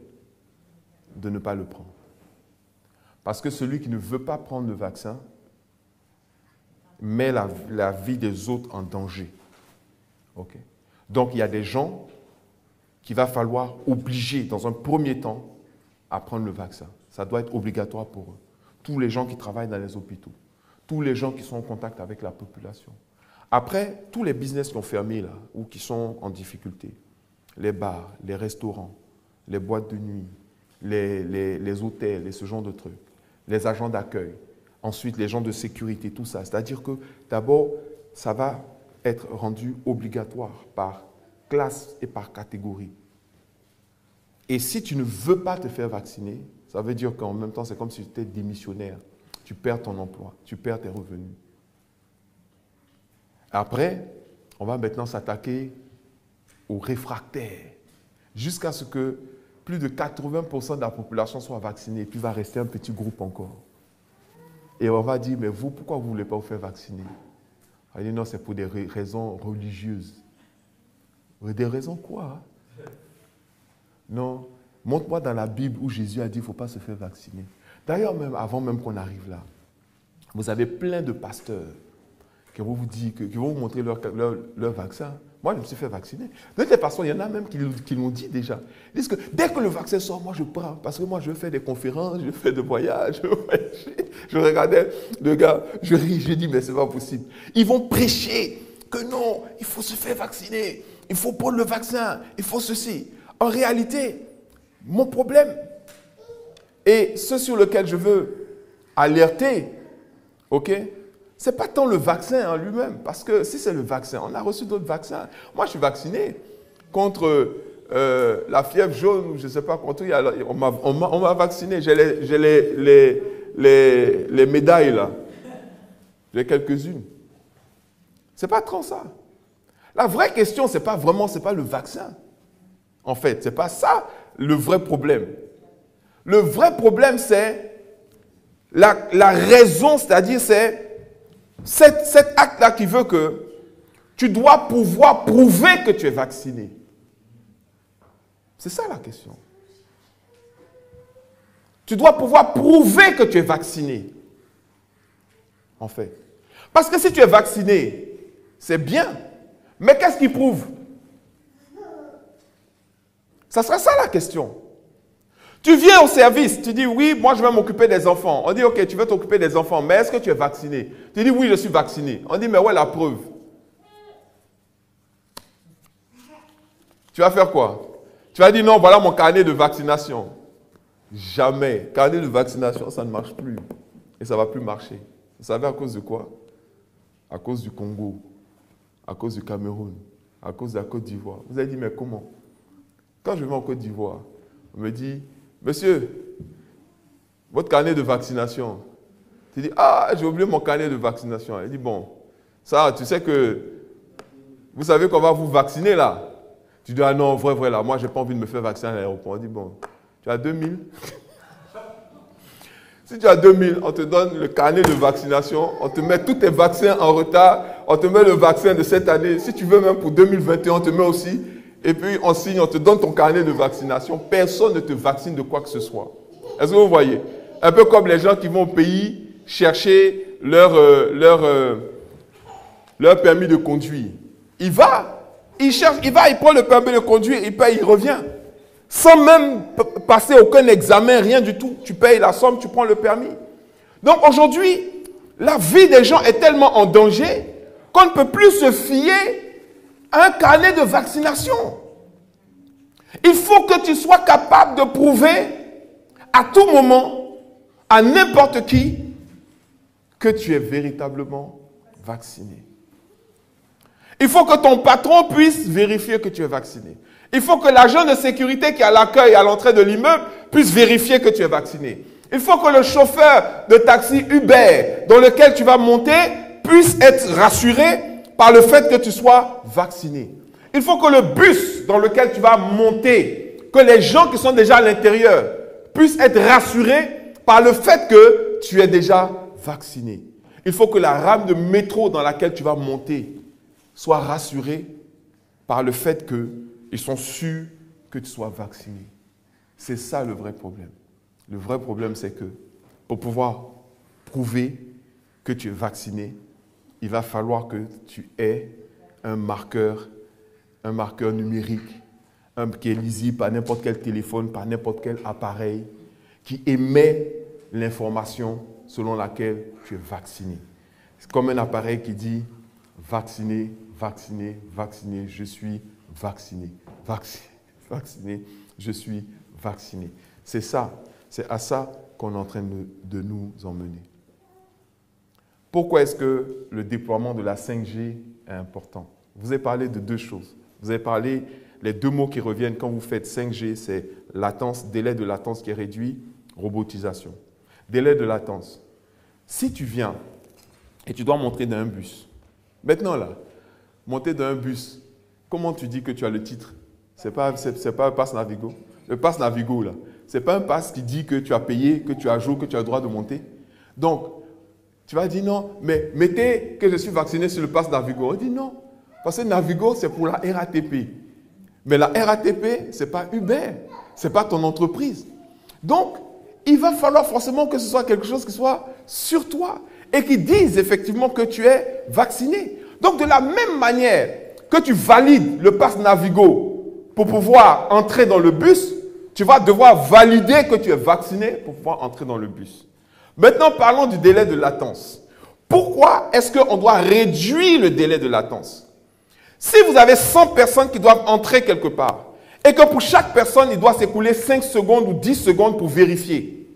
de ne pas le prendre. Parce que celui qui ne veut pas prendre le vaccin met la vie des autres en danger. Okay? Donc, il y a des gens qu'il va falloir obliger, dans un premier temps, à prendre le vaccin. Ça doit être obligatoire pour eux. Tous les gens qui travaillent dans les hôpitaux, tous les gens qui sont en contact avec la population. Après, tous les business qui ont fermé là, ou qui sont en difficulté, les bars, les restaurants, les boîtes de nuit, les hôtels et ce genre de trucs, les agents d'accueil, ensuite les gens de sécurité, tout ça. C'est-à-dire que d'abord, ça va être rendu obligatoire par classe et par catégorie. Et si tu ne veux pas te faire vacciner, ça veut dire qu'en même temps, c'est comme si tu étais démissionnaire. Tu perds ton emploi, tu perds tes revenus. Après, on va maintenant s'attaquer aux réfractaires, jusqu'à ce que plus de 80% de la population soit vaccinée, et puis il va rester un petit groupe encore. Et on va dire, mais vous, pourquoi vous ne voulez pas vous faire vacciner? On va dire, non, c'est pour des raisons religieuses. Des raisons quoi? Non, montre-moi dans la Bible où Jésus a dit qu'il ne faut pas se faire vacciner. D'ailleurs, même avant même qu'on arrive là, vous avez plein de pasteurs qui vont vous dire, qui vont vous montrer leur vaccin. Moi, je me suis fait vacciner. De toute façon, il y en a même qui l'ont dit déjà. Ils disent que dès que le vaccin sort, moi je prends. Parce que moi, je fais des conférences, je fais des voyages. Je regardais le gars, je ris, je dis, mais c'est pas possible. Ils vont prêcher que non, il faut se faire vacciner. Il faut prendre le vaccin. Il faut ceci. En réalité, mon problème, et ce sur lequel je veux alerter, ok, ce n'est pas tant le vaccin en lui-même, parce que si c'est le vaccin, on a reçu d'autres vaccins. Moi, je suis vacciné contre la fièvre jaune, je ne sais pas, contre, on m'a vacciné. J'ai les médailles là. J'ai quelques-unes. Ce n'est pas trop ça. La vraie question, ce n'est pas le vaccin. En fait, ce n'est pas ça le vrai problème. Le vrai problème, c'est la raison, c'est-à-dire c'est cet acte-là qui veut que tu dois pouvoir prouver que tu es vacciné. C'est ça la question. Tu dois pouvoir prouver que tu es vacciné. En fait. Parce que si tu es vacciné, c'est bien. Mais qu'est-ce qui prouve? Ça sera ça la question. Tu viens au service, tu dis oui, moi je vais m'occuper des enfants. On dit ok, tu veux t'occuper des enfants, mais est-ce que tu es vacciné? Tu dis oui, je suis vacciné. On dit mais ouais, la preuve. Tu vas faire quoi? Tu vas dire non, voilà mon carnet de vaccination. Jamais. Carnet de vaccination, ça ne marche plus. Et ça ne va plus marcher. Vous savez à cause de quoi? À cause du Congo, à cause du Cameroun, à cause de la Côte d'Ivoire. Vous avez dit mais comment? Quand je vais en Côte d'Ivoire, on me dit monsieur, votre carnet de vaccination. Tu dis, ah, j'ai oublié mon carnet de vaccination. Il dit, bon, ça, tu sais que, vous savez qu'on va vous vacciner là. Tu dis, ah non, vrai, là, moi, je n'ai pas envie de me faire vacciner à l'aéroport. On dit, bon, tu as 2000. Si tu as 2000, on te donne le carnet de vaccination, on te met tous tes vaccins en retard, on te met le vaccin de cette année. Si tu veux même pour 2021, on te met aussi. Et puis, on signe, on te donne ton carnet de vaccination. Personne ne te vaccine de quoi que ce soit. Est-ce que vous voyez? Un peu comme les gens qui vont au pays chercher leur permis de conduire. Il va, il prend le permis de conduire, il paye, il revient. Sans même passer aucun examen, rien du tout. Tu payes la somme, tu prends le permis. Donc aujourd'hui, la vie des gens est tellement en danger qu'on ne peut plus se fier un carnet de vaccination. Il faut que tu sois capable de prouver à tout moment, à n'importe qui, que tu es véritablement vacciné. Il faut que ton patron puisse vérifier que tu es vacciné. Il faut que l'agent de sécurité qui est à l'accueil à l'entrée de l'immeuble puisse vérifier que tu es vacciné. Il faut que le chauffeur de taxi Uber dans lequel tu vas monter puisse être rassuré par le fait que tu sois vacciné. Il faut que le bus dans lequel tu vas monter, que les gens qui sont déjà à l'intérieur puissent être rassurés par le fait que tu es déjà vacciné. Il faut que la rame de métro dans laquelle tu vas monter soit rassurée par le fait qu'ils sont sûrs que tu sois vacciné. C'est ça le vrai problème. Le vrai problème, c'est que pour pouvoir prouver que tu es vacciné, il va falloir que tu aies un marqueur numérique, qui est lisible par n'importe quel téléphone, par n'importe quel appareil, qui émet l'information selon laquelle tu es vacciné. C'est comme un appareil qui dit vacciné, vacciné, vacciné, je suis vacciné, vacciné, je suis vacciné. C'est ça, c'est à ça qu'on est en train de nous emmener. Pourquoi est-ce que le déploiement de la 5G est important? Vous avez parlé de deux choses. Vous avez parlé, les deux mots qui reviennent quand vous faites 5G, c'est latence, délai de latence qui est réduit, robotisation. Délai de latence. Si tu viens et tu dois monter dans un bus, maintenant là, monter dans un bus, comment tu dis que tu as le titre? C'est pas un pass Navigo. Le pass Navigo là, c'est pas un pass qui dit que tu as payé, que tu as joué, que tu as le droit de monter. Donc, tu vas dire non, mais mettez que je suis vacciné sur le pass Navigo. On dit non, parce que Navigo, c'est pour la RATP. Mais la RATP, ce n'est pas Uber, ce n'est pas ton entreprise. Donc, il va falloir forcément que ce soit quelque chose qui soit sur toi et qui dise effectivement que tu es vacciné. Donc, de la même manière que tu valides le pass Navigo pour pouvoir entrer dans le bus, tu vas devoir valider que tu es vacciné pour pouvoir entrer dans le bus. Maintenant, parlons du délai de latence. Pourquoi est-ce qu'on doit réduire le délai de latence? Si vous avez 100 personnes qui doivent entrer quelque part, et que pour chaque personne, il doit s'écouler 5 secondes ou 10 secondes pour vérifier,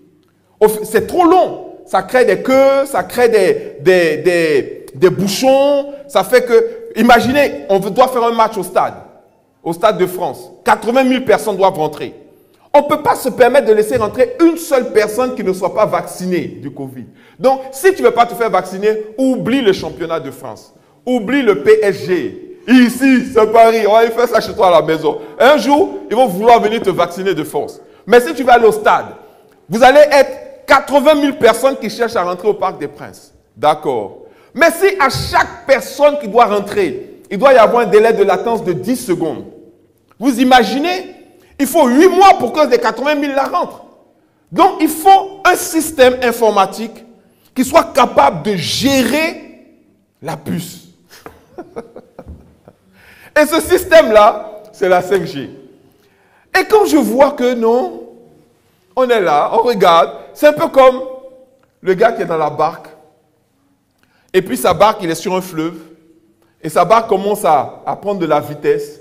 c'est trop long. Ça crée des queues, ça crée des bouchons. Ça fait que, imaginez, on doit faire un match au Stade de France. 80 000 personnes doivent rentrer. On ne peut pas se permettre de laisser rentrer une seule personne qui ne soit pas vaccinée du Covid. Donc, si tu ne veux pas te faire vacciner, oublie le championnat de France. Oublie le PSG. Ici, c'est Paris. On va faire ça chez toi à la maison. Un jour, ils vont vouloir venir te vacciner de force. Mais si tu vas aller au stade, vous allez être 80 000 personnes qui cherchent à rentrer au Parc des Princes. D'accord. Mais si à chaque personne qui doit rentrer, il doit y avoir un délai de latence de 10 secondes. Vous imaginez? Il faut 8 mois pour que les 80 000 la rentrent. Donc, il faut un système informatique qui soit capable de gérer la puce. Et ce système-là, c'est la 5G. Et quand je vois que non, on est là, on regarde, c'est un peu comme le gars qui est dans la barque. Et puis sa barque, il est sur un fleuve. Et sa barque commence à prendre de la vitesse.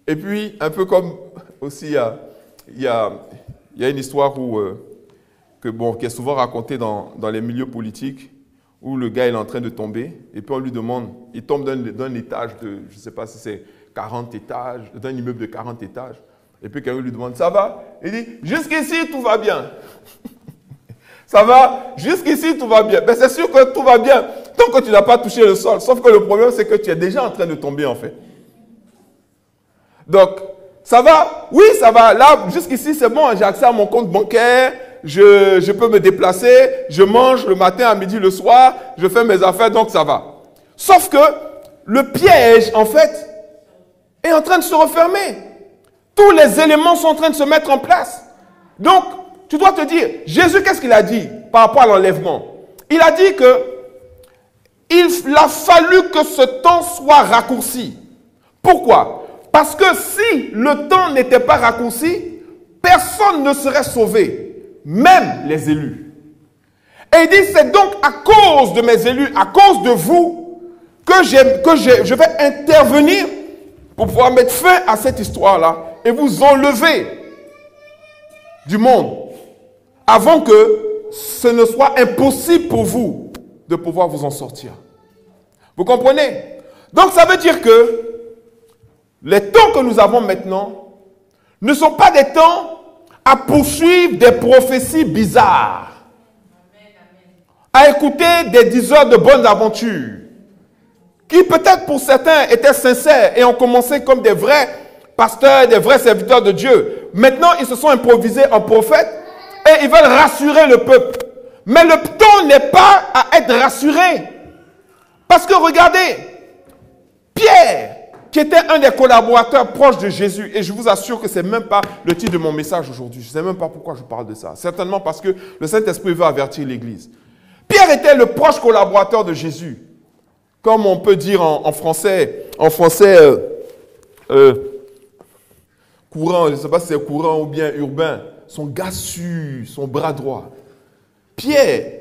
Et puis, un peu comme aussi, il y a une histoire qui est souvent racontée dans les milieux politiques, où le gars il est en train de tomber, et puis on lui demande, il tombe d'un étage de, je ne sais pas si c'est 40 étages, d'un immeuble de 40 étages, et puis quelqu'un lui demande, ça va? Il dit, jusqu'ici tout va bien. Ça va? Jusqu'ici tout va bien. Ben, c'est sûr que tout va bien, tant que tu n'as pas touché le sol, sauf que le problème c'est que tu es déjà en train de tomber en fait. Donc, ça va? Oui, ça va. Là, jusqu'ici, c'est bon. J'ai accès à mon compte bancaire. Je peux me déplacer. Je mange le matin, à midi, le soir. Je fais mes affaires, donc ça va. Sauf que le piège, en fait, est en train de se refermer. Tous les éléments sont en train de se mettre en place. Donc, tu dois te dire, Jésus, qu'est-ce qu'il a dit par rapport à l'enlèvement? Il a dit que il a fallu que ce temps soit raccourci. Pourquoi? Parce que si le temps n'était pas raccourci, personne ne serait sauvé, même les élus. Et il dit, c'est donc à cause de mes élus, à cause de vous, que je vais intervenir pour pouvoir mettre fin à cette histoire-là et vous enlever du monde avant que ce ne soit impossible pour vous de pouvoir vous en sortir. Vous comprenez? Donc ça veut dire que les temps que nous avons maintenant ne sont pas des temps à poursuivre des prophéties bizarres, à écouter des diseurs de bonnes aventures, qui peut-être pour certains étaient sincères et ont commencé comme des vrais pasteurs, des vrais serviteurs de Dieu. Maintenant, ils se sont improvisés en prophètes et ils veulent rassurer le peuple. Mais le temps n'est pas à être rassuré. Parce que regardez, Pierre, qui était un des collaborateurs proches de Jésus, et je vous assure que ce n'est même pas le titre de mon message aujourd'hui. Je ne sais même pas pourquoi je parle de ça. Certainement parce que le Saint-Esprit veut avertir l'Église. Pierre était le proche collaborateur de Jésus. Comme on peut dire en français courant, je ne sais pas si c'est courant ou bien urbain, son gars sûr, son bras droit. Pierre,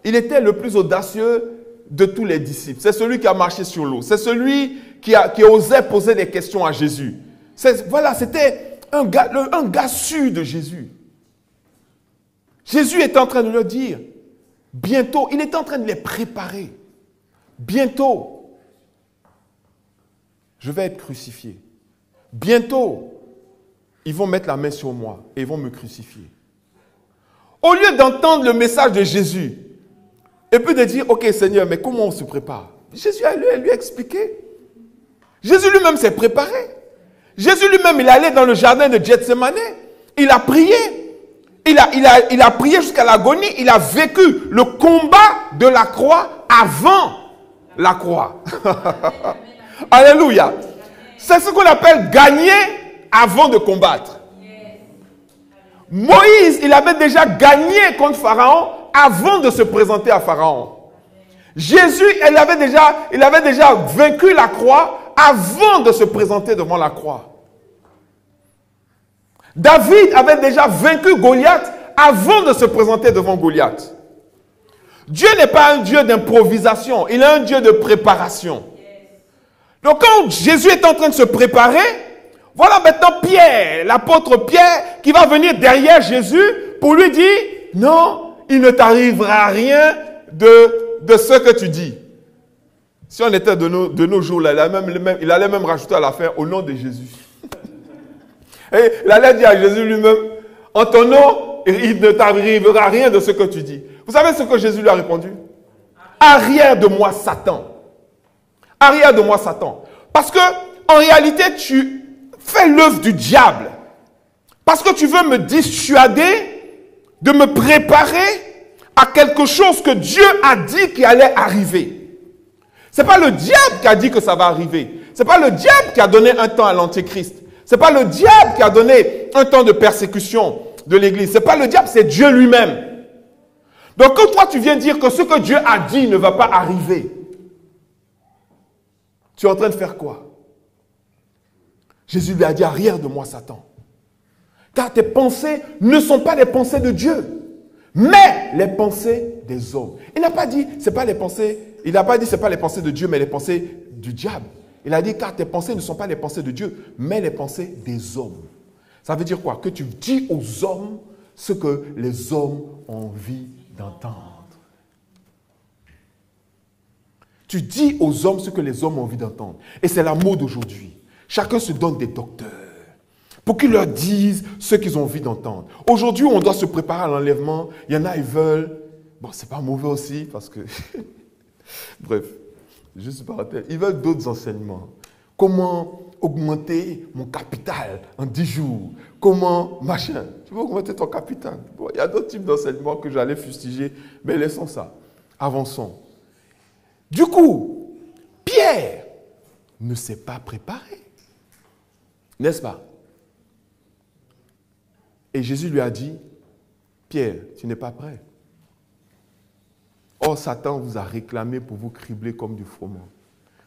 il était le plus audacieux de tous les disciples. C'est celui qui a marché sur l'eau. C'est celui qui osait poser des questions à Jésus. Voilà, c'était un gars sûr de Jésus. Jésus était en train de leur dire, bientôt, il était en train de les préparer. Bientôt, je vais être crucifié. Bientôt, ils vont mettre la main sur moi et ils vont me crucifier. Au lieu d'entendre le message de Jésus, et puis de dire, ok Seigneur, mais comment on se prépare? Jésus lui a expliqué. Jésus lui-même s'est préparé. Jésus lui-même, il est allé dans le jardin de Gethsemane. Il a prié. Il a prié jusqu'à l'agonie. Il a vécu le combat de la croix avant la croix. Alléluia. C'est ce qu'on appelle gagner avant de combattre. Moïse, il avait déjà gagné contre Pharaon avant de se présenter à Pharaon. Jésus, il avait déjà vaincu la croix avant de se présenter devant la croix. David avait déjà vaincu Goliath avant de se présenter devant Goliath. Dieu n'est pas un Dieu d'improvisation, il est un Dieu de préparation. Donc quand Jésus est en train de se préparer, voilà maintenant Pierre, l'apôtre Pierre, qui va venir derrière Jésus pour lui dire, non, il ne t'arrivera rien de ce que tu dis. Si on était de nos jours, là, il allait même rajouter à la fin, au nom de Jésus. Et il allait dire à Jésus lui-même, en ton nom, il ne t'arrivera rien de ce que tu dis. Vous savez ce que Jésus lui a répondu? Arrière de moi, Satan. Arrière de moi, Satan. Parce que, en réalité, tu fais l'œuvre du diable. Parce que tu veux me dissuader de me préparer à quelque chose que Dieu a dit qui allait arriver. Ce n'est pas le diable qui a dit que ça va arriver. Ce n'est pas le diable qui a donné un temps à l'Antéchrist. Ce n'est pas le diable qui a donné un temps de persécution de l'Église. Ce n'est pas le diable, c'est Dieu lui-même. Donc quand toi tu viens dire que ce que Dieu a dit ne va pas arriver, tu es en train de faire quoi? Jésus lui a dit, arrière de moi, Satan. Car tes pensées ne sont pas les pensées de Dieu, mais les pensées des hommes. Il n'a pas dit, c'est pas les pensées, il n'a pas dit, c'est pas les pensées de Dieu, mais les pensées du diable. Il a dit, car tes pensées ne sont pas les pensées de Dieu, mais les pensées des hommes. Ça veut dire quoi? Que tu dis aux hommes ce que les hommes ont envie d'entendre. Tu dis aux hommes ce que les hommes ont envie d'entendre. Et c'est la mode aujourd'hui. Chacun se donne des docteurs pour qu'ils leur disent ce qu'ils ont envie d'entendre. Aujourd'hui, on doit se préparer à l'enlèvement. Il y en a, ils veulent... Bon, c'est pas mauvais aussi parce que... Bref, juste parenthèse. Ils veulent d'autres enseignements. Comment augmenter mon capital en 10 jours? Comment, machin? Tu veux augmenter ton capital? Bon, il y a d'autres types d'enseignements que j'allais fustiger, mais laissons ça. Avançons. Du coup, Pierre ne s'est pas préparé. N'est-ce pas? Et Jésus lui a dit, Pierre, tu n'es pas prêt. Or, Satan vous a réclamé pour vous cribler comme du froment.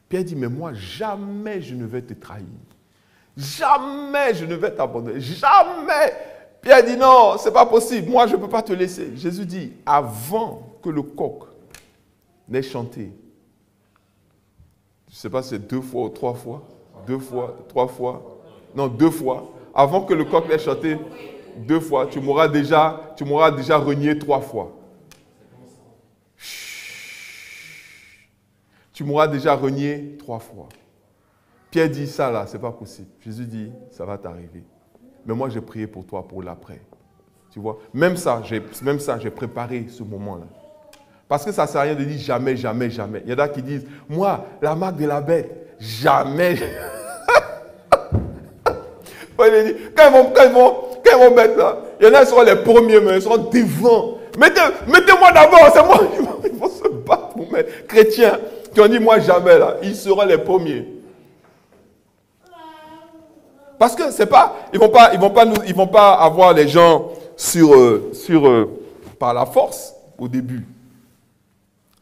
Pierre dit, mais moi, jamais je ne vais te trahir. Jamais je ne vais t'abandonner. Jamais. Pierre dit, non, ce n'est pas possible. Moi, je ne peux pas te laisser. Jésus dit, avant que le coq n'ait chanté, je ne sais pas si c'est 2 fois ou 3 fois, 2 fois, 3 fois, non, 2 fois. Avant que le coq n'ait chanté 2 fois, tu m'auras déjà renié 3 fois. Tu m'auras déjà renié 3 fois. Pierre dit, ça là, ce n'est pas possible. Jésus dit, ça va t'arriver. Mais moi, j'ai prié pour toi, pour l'après. Tu vois, même ça, j'ai préparé ce moment-là. Parce que ça ne sert à rien de dire jamais, jamais, jamais. Il y en a qui disent, moi, la marque de la bête, jamais. Quand ils vont mettre là, il y en a qui seront les premiers, mais ils seront devant. Mettez-moi d'abord, c'est moi. Ils vont se battre pour mettre. Chrétiens qui ont dit, moi, jamais là, ils seront les premiers. Parce que c'est pas, ils vont pas avoir les gens par la force au début.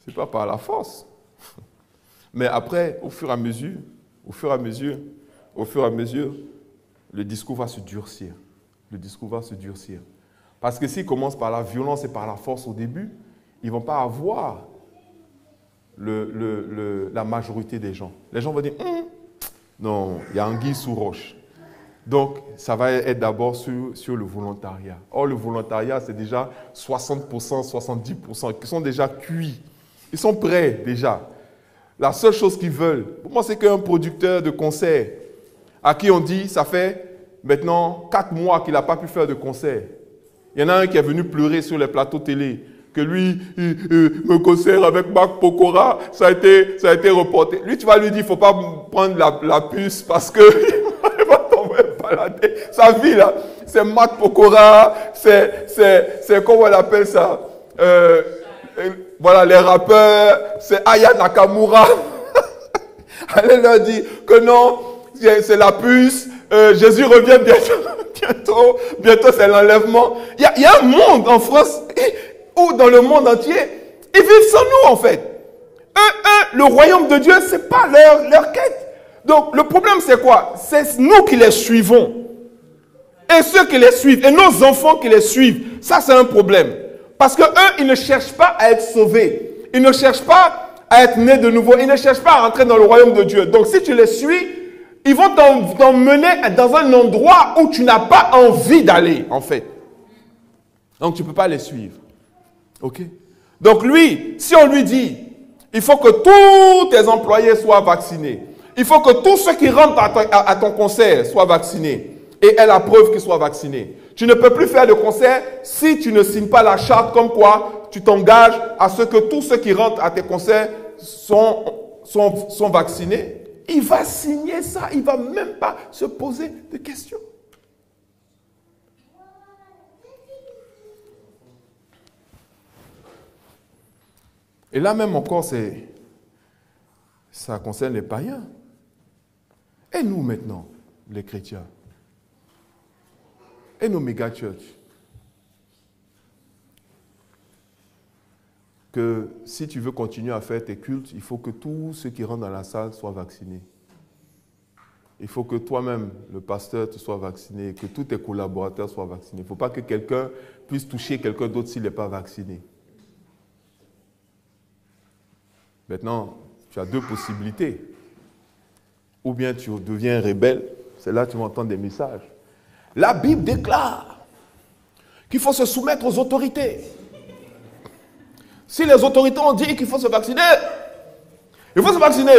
C'est pas par la force. Mais après, au fur et à mesure, le discours va se durcir. Le discours va se durcir. Parce que s'ils commencent par la violence et par la force au début, ils ne vont pas avoir la majorité des gens. Les gens vont dire, non, il y a anguille sous roche. Donc, ça va être d'abord sur le volontariat. Or, le volontariat, c'est déjà 60%, 70% qui sont déjà cuits. Ils sont prêts déjà. La seule chose qu'ils veulent, pour moi, c'est qu'un producteur de concert à qui on dit, ça fait maintenant 4 mois qu'il n'a pas pu faire de concert. Il y en a un qui est venu pleurer sur les plateaux télé, que lui, me concert avec Marc Pokora, ça a été reporté. Lui, tu vas lui dire, il ne faut pas prendre la puce parce que il va tomber balader. Sa vie, là, c'est Marc Pokora, c'est comment on appelle ça voilà, les rappeurs, c'est Aya Nakamura. Allez leur dire que non, c'est la puce, Jésus revient bientôt c'est l'enlèvement. Il y a un monde en France ou dans le monde entier, ils vivent sans nous en fait. Le royaume de Dieu, ce n'est pas leur quête. Donc le problème c'est quoi? C'est nous qui les suivons. Et ceux qui les suivent, et nos enfants qui les suivent, ça c'est un problème. Parce qu'eux, ils ne cherchent pas à être sauvés. Ils ne cherchent pas à être nés de nouveau. Ils ne cherchent pas à rentrer dans le royaume de Dieu. Donc si tu les suis, ils vont t'emmener dans un endroit où tu n'as pas envie d'aller, en fait. Donc tu ne peux pas les suivre. Ok? Donc lui, si on lui dit, il faut que tous tes employés soient vaccinés. Il faut que tous ceux qui rentrent à ton concert soient vaccinés. Et aient la preuve qu'ils soient vaccinés. Tu ne peux plus faire de concert si tu ne signes pas la charte comme quoi tu t'engages à ce que tous ceux qui rentrent à tes concerts sont vaccinés. Il va signer ça. Il ne va même pas se poser de questions. Et là même encore, ça concerne les païens. Et nous maintenant, les chrétiens? Et nos méga-churches? Que si tu veux continuer à faire tes cultes, il faut que tous ceux qui rentrent dans la salle soient vaccinés. Il faut que toi-même, le pasteur, tu sois vacciné, que tous tes collaborateurs soient vaccinés. Il ne faut pas que quelqu'un puisse toucher quelqu'un d'autre s'il n'est pas vacciné. Maintenant, tu as deux possibilités. Ou bien tu deviens rebelle, c'est là que tu vas entendre des messages. La Bible déclare qu'il faut se soumettre aux autorités. Si les autorités ont dit qu'il faut se vacciner, il faut se vacciner.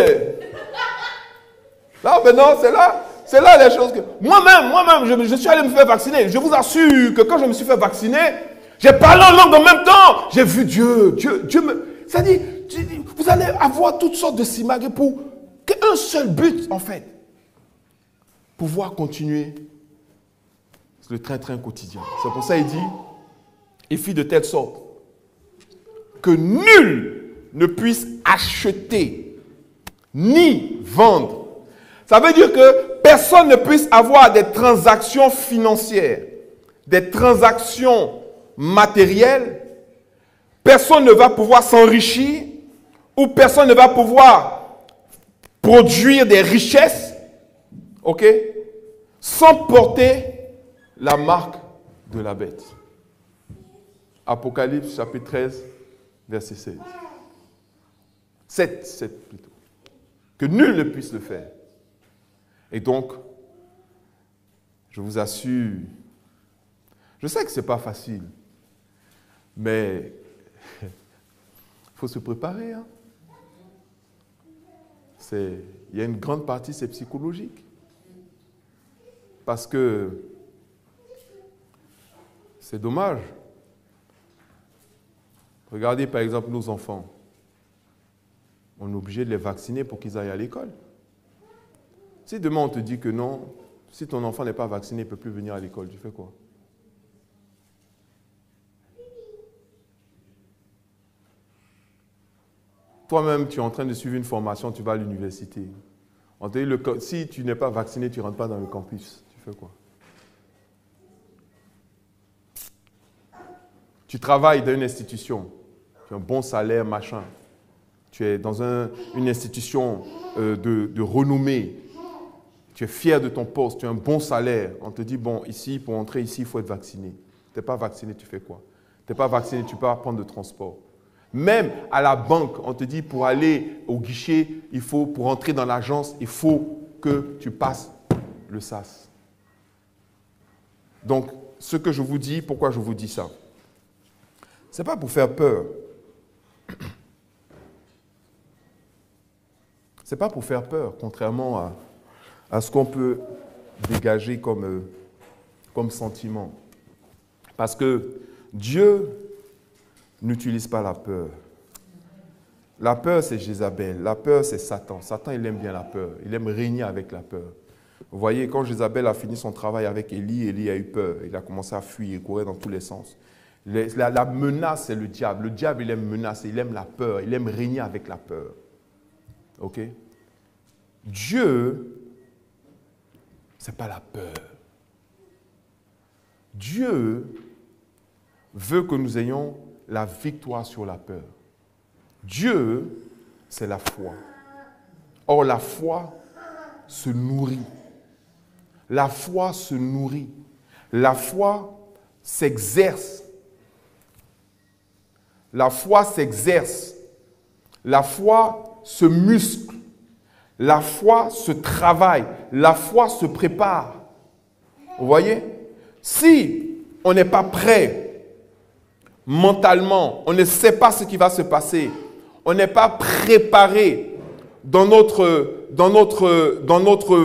Là, maintenant, c'est là les choses que... Moi-même, je suis allé me faire vacciner. Je vous assure que quand je me suis fait vacciner, j'ai parlé en langue en même temps. J'ai vu Dieu. Dieu me... C'est-à-dire, vous allez avoir toutes sortes de simagrées pour qu'un seul but, en fait. Pouvoir continuer le train-train quotidien. C'est pour ça qu'il dit, il fit de telle sorte que nul ne puisse acheter ni vendre. Ça veut dire que personne ne puisse avoir des transactions financières, des transactions matérielles. Personne ne va pouvoir s'enrichir ou personne ne va pouvoir produire des richesses, ok, sans porter la marque de la bête. Apocalypse chapitre 13, verset 16. 7 plutôt. Que nul ne puisse le faire. Et donc, je vous assure, je sais que ce n'est pas facile, mais il faut se préparer. Hein. Il y a une grande partie, c'est psychologique. Parce que c'est dommage. Regardez par exemple nos enfants. On est obligé de les vacciner pour qu'ils aillent à l'école. Si demain on te dit que non, si ton enfant n'est pas vacciné, il ne peut plus venir à l'école, tu fais quoi? Toi-même, tu es en train de suivre une formation, tu vas à l'université. On te dit, si tu n'es pas vacciné, tu ne rentres pas dans le campus. Tu fais quoi? Tu travailles dans une institution, tu as un bon salaire, machin. Tu es dans une institution de renommée. Tu es fier de ton poste, tu as un bon salaire. On te dit, bon, ici, pour entrer ici, il faut être vacciné. Tu n'es pas vacciné, tu fais quoi? Tu n'es pas vacciné, tu peux pas prendre de transport. Même à la banque, on te dit, pour aller au guichet, pour entrer dans l'agence, il faut que tu passes le SAS. Donc, ce que je vous dis, pourquoi je vous dis ça? Ce n'est pas pour faire peur. Ce n'est pas pour faire peur, contrairement à ce qu'on peut dégager comme sentiment. Parce que Dieu n'utilise pas la peur. La peur, c'est Jézabel. La peur, c'est Satan. Satan, il aime bien la peur. Il aime régner avec la peur. Vous voyez, quand Jézabel a fini son travail avec Élie, Élie a eu peur. Il a commencé à fuir, il courait dans tous les sens. La menace, c'est le diable. Le diable, il aime menacer, il aime la peur. Il aime régner avec la peur. Ok? Dieu Ce n'est pas la peur. Dieu veut que nous ayons la victoire sur la peur. Dieu, c'est la foi. Or, la foi se nourrit. La foi se nourrit. La foi s'exerce. La foi s'exerce. La foi se muscle. La foi se travaille. La foi se prépare. Vous voyez? Si on n'est pas prêt mentalement, on ne sait pas ce qui va se passer, on n'est pas préparé dans notre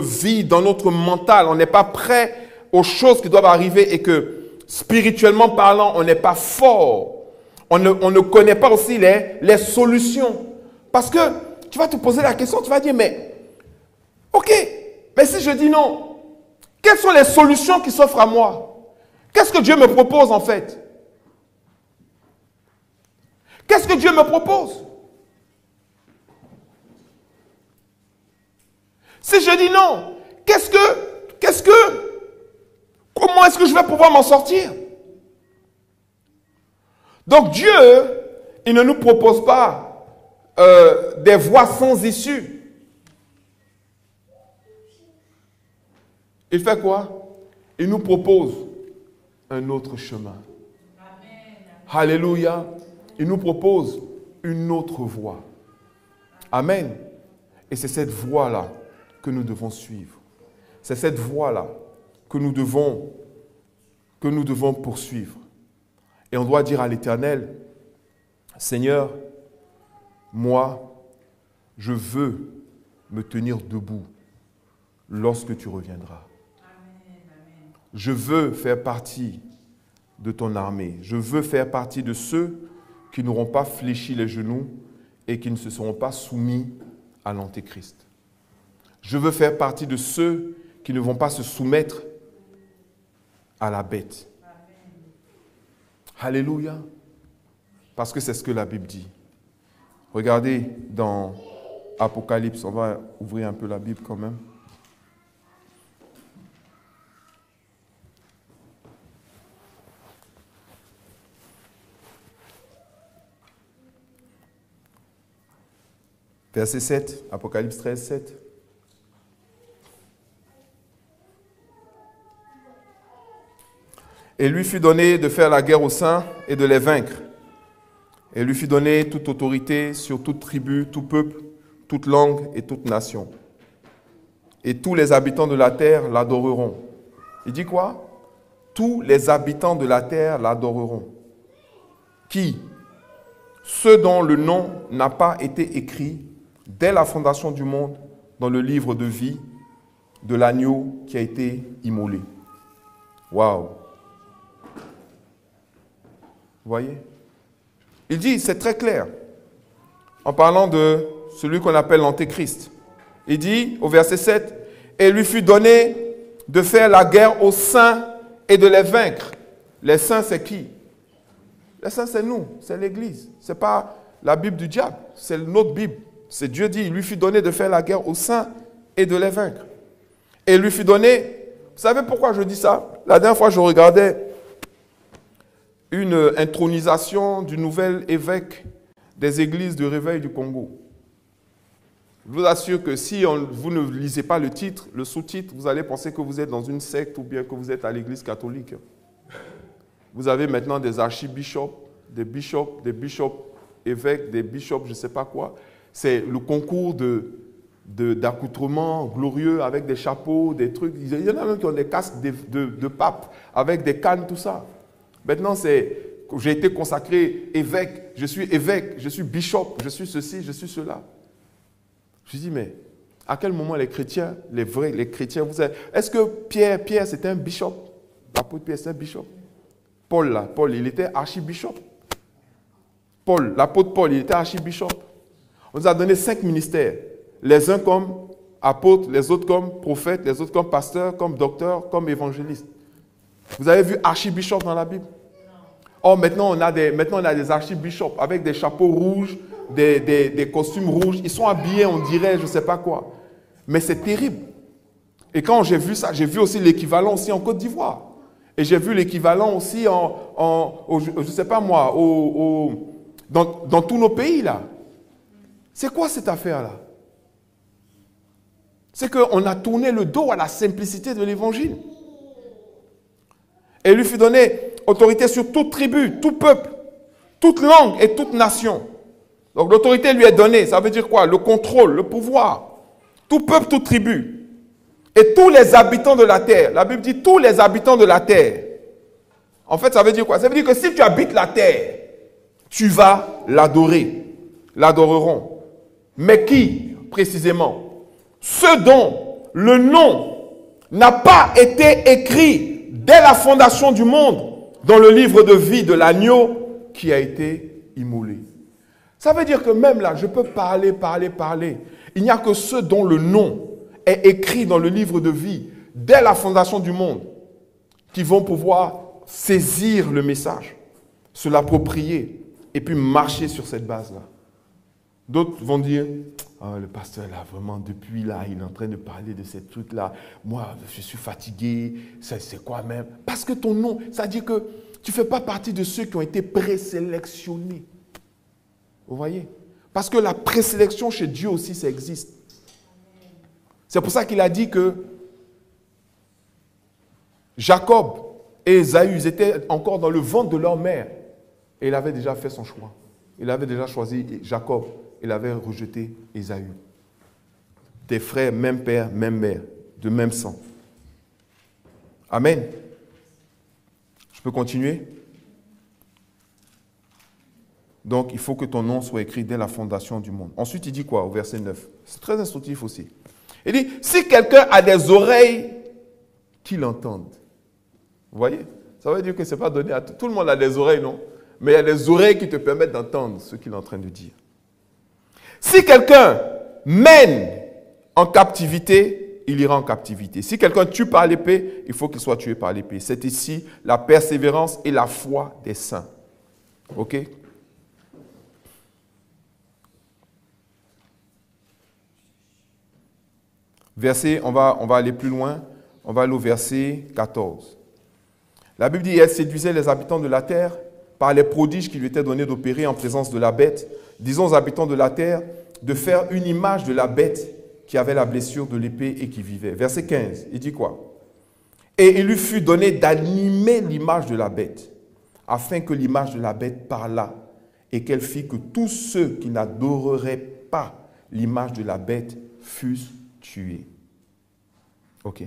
vie, dans notre mental, on n'est pas prêt aux choses qui doivent arriver et que spirituellement parlant, on n'est pas fort. On ne connaît pas aussi les solutions. Parce que tu vas te poser la question, tu vas dire, mais ok, mais si je dis non, quelles sont les solutions qui s'offrent à moi? Qu'est-ce que Dieu me propose en fait? Qu'est-ce que Dieu me propose? Si je dis non, comment est-ce que je vais pouvoir m'en sortir? Donc Dieu, il ne nous propose pas des voies sans issue. Il fait quoi? Il nous propose un autre chemin. Amen. Alléluia. Il nous propose une autre voie. Amen. Et c'est cette voie-là que nous devons suivre. C'est cette voie-là que nous devons poursuivre. Et on doit dire à l'Éternel, Seigneur, moi, je veux me tenir debout lorsque tu reviendras. Amen. Je veux faire partie de ton armée. Je veux faire partie de ceux qui n'auront pas fléchi les genoux et qui ne se seront pas soumis à l'Antéchrist. Je veux faire partie de ceux qui ne vont pas se soumettre à la bête. Amen. Alléluia. Parce que c'est ce que la Bible dit. Regardez dans Apocalypse, on va ouvrir un peu la Bible quand même. Verset 7, Apocalypse 13, 7. Et lui fut donné de faire la guerre aux saints et de les vaincre. Et lui fut donné toute autorité sur toute tribu, tout peuple, toute langue et toute nation. Et tous les habitants de la terre l'adoreront. Il dit quoi? Tous les habitants de la terre l'adoreront. Qui? Ceux dont le nom n'a pas été écrit dès la fondation du monde dans le livre de vie de l'agneau qui a été immolé. Waouh! Vous voyez? Il dit, c'est très clair, en parlant de celui qu'on appelle l'Antéchrist. Il dit, au verset 7, « Et lui fut donné de faire la guerre aux saints et de les vaincre. » Les saints, c'est qui? Les saints, c'est nous, c'est l'Église. Ce n'est pas la Bible du diable, c'est notre Bible. C'est Dieu dit, il lui fut donné de faire la guerre aux saints et de les vaincre. Et il lui fut donné, vous savez pourquoi je dis ça? La dernière fois, je regardais une intronisation du nouvel évêque des églises de réveil du Congo. Je vous assure que si vous ne lisez pas le titre, le sous-titre, vous allez penser que vous êtes dans une secte ou bien que vous êtes à l'église catholique. Vous avez maintenant des archibishops, des bishops évêques, des bishops, je ne sais pas quoi. C'est le concours d'accoutrements glorieux avec des chapeaux, des trucs. Il y en a même qui ont des casques de pape avec des cannes, tout ça. Maintenant, j'ai été consacré évêque, je suis bishop, je suis ceci, je suis cela. Je me dis, mais à quel moment les chrétiens, les chrétiens, vous savez, est-ce que Pierre c'était un bishop? L'apôtre Pierre, c'est un bishop. Paul, il était archibishop. L'apôtre Paul, il était archibishop. On nous a donné 5 ministères. Les uns comme apôtres, les autres comme prophètes, les autres comme pasteurs, comme docteurs, comme évangélistes. Vous avez vu archibishop dans la Bible? Or, maintenant, on a des archibishops avec des chapeaux rouges, des costumes rouges. Ils sont habillés, on dirait, je ne sais pas quoi. Mais c'est terrible. Et quand j'ai vu ça, j'ai vu aussi l'équivalent aussi en Côte d'Ivoire. Et j'ai vu l'équivalent aussi je ne sais pas moi, dans tous nos pays là. C'est quoi cette affaire-là? C'est qu'on a tourné le dos à la simplicité de l'évangile. Et il lui fut donné autorité sur toute tribu, tout peuple, toute langue et toute nation. Donc l'autorité lui est donnée. Ça veut dire quoi? Le contrôle, le pouvoir. Tout peuple, toute tribu. Et tous les habitants de la terre. La Bible dit tous les habitants de la terre. En fait, ça veut dire quoi? Ça veut dire que si tu habites la terre, tu vas l'adorer. L'adoreront. Mais qui, précisément? Ceux dont le nom n'a pas été écrit dès la fondation du monde dans le livre de vie de l'agneau qui a été immolé. Ça veut dire que même là, je peux parler. Il n'y a que ceux dont le nom est écrit dans le livre de vie dès la fondation du monde qui vont pouvoir saisir le message, se l'approprier et puis marcher sur cette base-là. D'autres vont dire, oh, le pasteur là, vraiment, depuis là, il est en train de parler de ces trucs-là. Moi, je suis fatigué, c'est quoi même? Parce que ton nom, ça veut dire que tu ne fais pas partie de ceux qui ont été présélectionnés. Vous voyez? Parce que la présélection chez Dieu aussi, ça existe. C'est pour ça qu'il a dit que Jacob et Ésaü, ils étaient encore dans le ventre de leur mère. Et il avait déjà fait son choix. Il avait déjà choisi Jacob. Il avait rejeté Ésaü. Des frères, même père, même mère, de même sang. Amen. Je peux continuer? Donc, il faut que ton nom soit écrit dès la fondation du monde. Ensuite, il dit quoi au verset 9? C'est très instructif aussi. Il dit, si quelqu'un a des oreilles, qu'il entende. Vous voyez? Ça veut dire que ce n'est pas donné à tout. Tout le monde a des oreilles, non? Mais il y a des oreilles qui te permettent d'entendre ce qu'il est en train de dire. Si quelqu'un mène en captivité, il ira en captivité. Si quelqu'un tue par l'épée, il faut qu'il soit tué par l'épée. C'est ici la persévérance et la foi des saints. OK? Verset, on va aller plus loin. On va aller au verset 14. La Bible dit, elle séduisait les habitants de la terre par les prodiges qui lui étaient donnés d'opérer en présence de la bête. Disons aux habitants de la terre de faire une image de la bête qui avait la blessure de l'épée et qui vivait. Verset 15, il dit quoi? Et il lui fut donné d'animer l'image de la bête, afin que l'image de la bête parlât, et qu'elle fit que tous ceux qui n'adoreraient pas l'image de la bête fussent tués. Ok?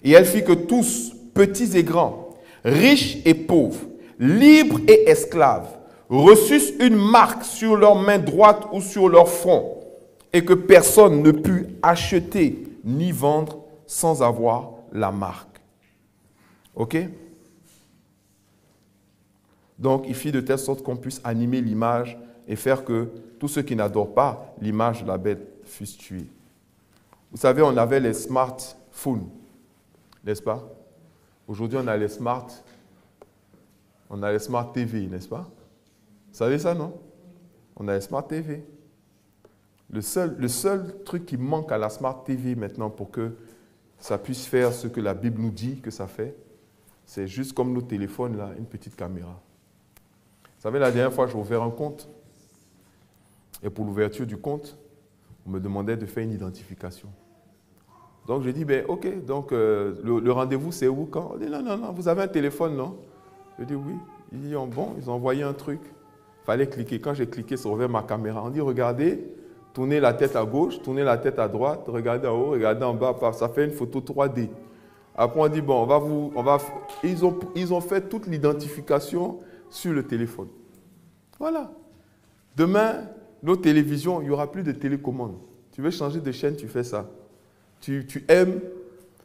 Et elle fit que tous, petits et grands, riches et pauvres, libres et esclaves, reçussent une marque sur leur main droite ou sur leur front, et que personne ne put acheter ni vendre sans avoir la marque. Ok? Donc, il fit de telle sorte qu'on puisse animer l'image et faire que tous ceux qui n'adorent pas l'image de la bête fussent tués. Vous savez, on avait les smartphones, n'est-ce pas? Aujourd'hui, on a les smart TV, n'est-ce pas? Vous savez ça, non? On a les smart TV. Le seul truc qui manque à la smart TV maintenant pour que ça puisse faire ce que la Bible nous dit que ça fait, c'est juste comme nos téléphones, là, une petite caméra. Vous savez, la dernière fois, j'ai ouvert un compte. Et pour l'ouverture du compte, on me demandait de faire une identification. Donc, j'ai dit, ben, ok, donc le rendez-vous, c'est où, quand? On dit, non, vous avez un téléphone, non? Je dis, oui. Ils disent, bon, ils ont envoyé un truc. Il fallait cliquer. Quand j'ai cliqué, ça ouvert ma caméra. On dit, regardez, tournez la tête à gauche, tournez la tête à droite, regardez en haut, regardez en bas, ça fait une photo 3D. Après, on dit, bon, ils ont fait toute l'identification sur le téléphone. Voilà. Demain, nos télévisions, il n'y aura plus de télécommande. Tu veux changer de chaîne, tu fais ça. Tu aimes,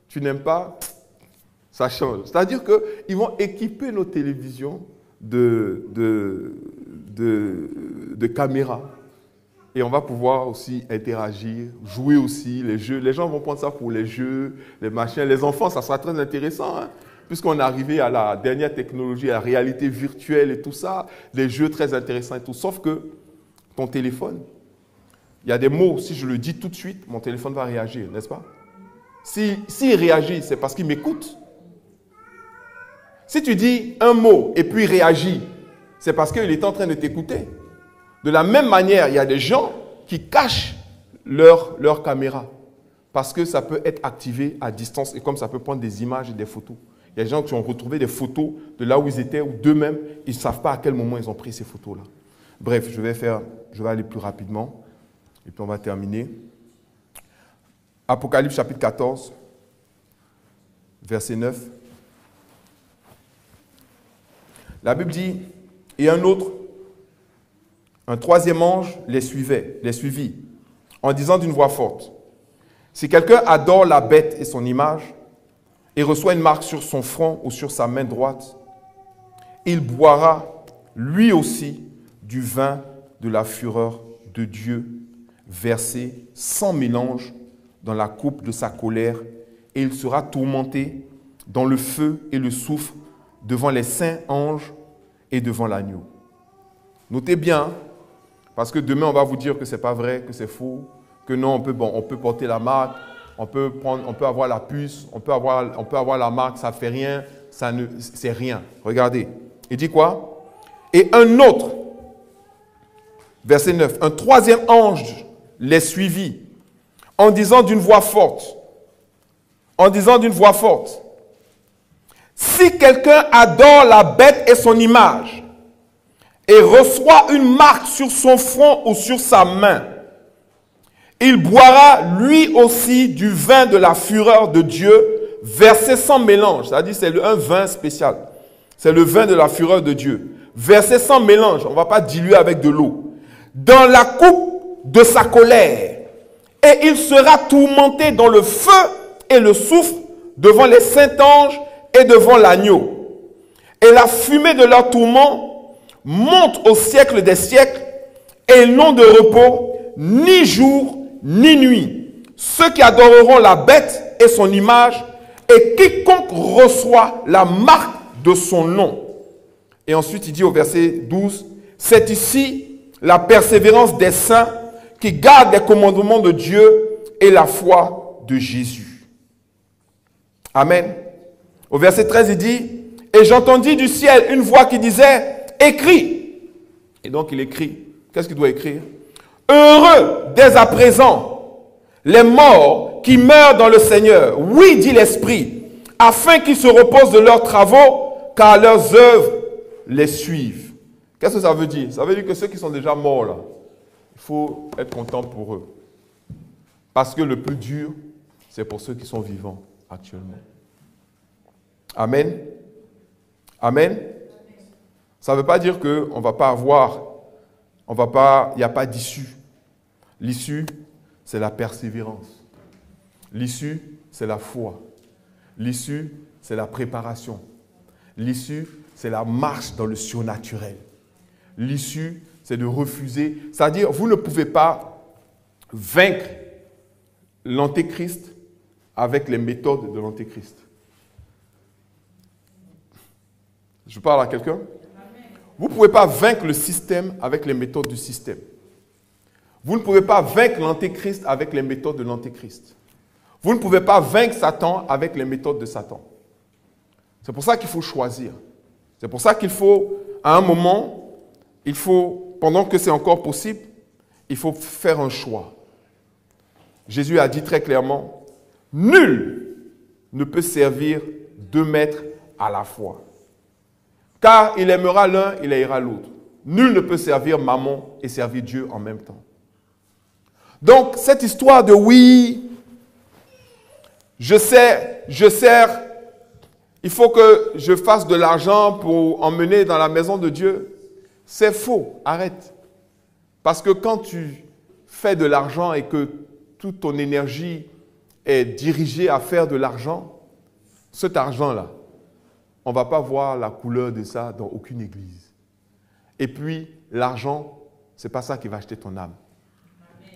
tu n'aimes pas, ça change. C'est-à-dire qu'ils vont équiper nos télévisions de caméras. Et on va pouvoir aussi interagir, jouer aussi les jeux. Les gens vont prendre ça pour les jeux, les machins. Les enfants, ça sera très intéressant, hein, puisqu'on est arrivé à la dernière technologie, à la réalité virtuelle et tout ça, des jeux très intéressants et tout. Sauf que ton téléphone, il y a des mots, si je le dis tout de suite, mon téléphone va réagir, n'est-ce pas? S'il réagit, c'est parce qu'il m'écoute. Si tu dis un mot et puis il réagit, c'est parce qu'il est en train de t'écouter. De la même manière, il y a des gens qui cachent leur caméra parce que ça peut être activé à distance et comme ça peut prendre des images et des photos. Il y a des gens qui ont retrouvé des photos de là où ils étaient ou d'eux-mêmes. Ils ne savent pas à quel moment ils ont pris ces photos-là. Bref, je vais aller plus rapidement et puis on va terminer. Apocalypse chapitre 14, verset 9. La Bible dit, et un troisième ange les suivit, en disant d'une voix forte, si quelqu'un adore la bête et son image, et reçoit une marque sur son front ou sur sa main droite, il boira lui aussi du vin de la fureur de Dieu, versé sans mélange dans la coupe de sa colère, et il sera tourmenté dans le feu et le soufre devant les saints anges et devant l'agneau. Notez bien, parce que demain on va vous dire que ce n'est pas vrai, que c'est faux, que non, on peut porter la marque, on peut avoir la puce, on peut avoir la marque, ça ne fait rien, c'est rien. Regardez, il dit quoi? Et un autre, verset 9, un troisième ange les suivit, en disant d'une voix forte, si quelqu'un adore la bête et son image, et reçoit une marque sur son front ou sur sa main, il boira lui aussi du vin de la fureur de Dieu, versé sans mélange. C'est-à-dire c'est un vin spécial. C'est le vin de la fureur de Dieu. Versé sans mélange, on ne va pas diluer avec de l'eau. Dans la coupe de sa colère. Et il sera tourmenté dans le feu et le soufre devant les saints anges et devant l'agneau. Et la fumée de leur tourment monte au siècle des siècles et ils n'ont de repos ni jour ni nuit. Ceux qui adoreront la bête et son image et quiconque reçoit la marque de son nom. Et ensuite il dit au verset 12, c'est ici la persévérance des saints qui gardent les commandements de Dieu et la foi de Jésus. Amen. Au verset 13 il dit, et j'entendis du ciel une voix qui disait, écris. Et donc il écrit. Qu'est-ce qu'il doit écrire? Heureux dès à présent les morts qui meurent dans le Seigneur. Oui, dit l'Esprit, afin qu'ils se reposent de leurs travaux, car leurs œuvres les suivent. Qu'est-ce que ça veut dire? Ça veut dire que ceux qui sont déjà morts là, il faut être content pour eux. Parce que le plus dur, c'est pour ceux qui sont vivants actuellement. Amen. Amen. Ça ne veut pas dire qu'on ne va pas avoir, il n'y a pas d'issue. L'issue, c'est la persévérance. L'issue, c'est la foi. L'issue, c'est la préparation. L'issue, c'est la marche dans le surnaturel. L'issue, c'est de refuser. C'est-à-dire, vous ne pouvez pas vaincre l'antéchrist avec les méthodes de l'antéchrist. Je parle à quelqu'un? Vous ne pouvez pas vaincre le système avec les méthodes du système. Vous ne pouvez pas vaincre l'antéchrist avec les méthodes de l'antéchrist. Vous ne pouvez pas vaincre Satan avec les méthodes de Satan. C'est pour ça qu'il faut choisir. C'est pour ça qu'il faut, à un moment, pendant que c'est encore possible, il faut faire un choix. Jésus a dit très clairement, nul ne peut servir deux maîtres à la fois. Car il aimera l'un, il haïra l'autre. Nul ne peut servir Mammon et servir Dieu en même temps. Donc, cette histoire de oui, je sers, il faut que je fasse de l'argent pour emmener dans la maison de Dieu, c'est faux, arrête. Parce que quand tu fais de l'argent et que toute ton énergie est dirigée à faire de l'argent, cet argent-là, on ne va pas voir la couleur de ça dans aucune église. Et puis, l'argent, ce n'est pas ça qui va acheter ton âme.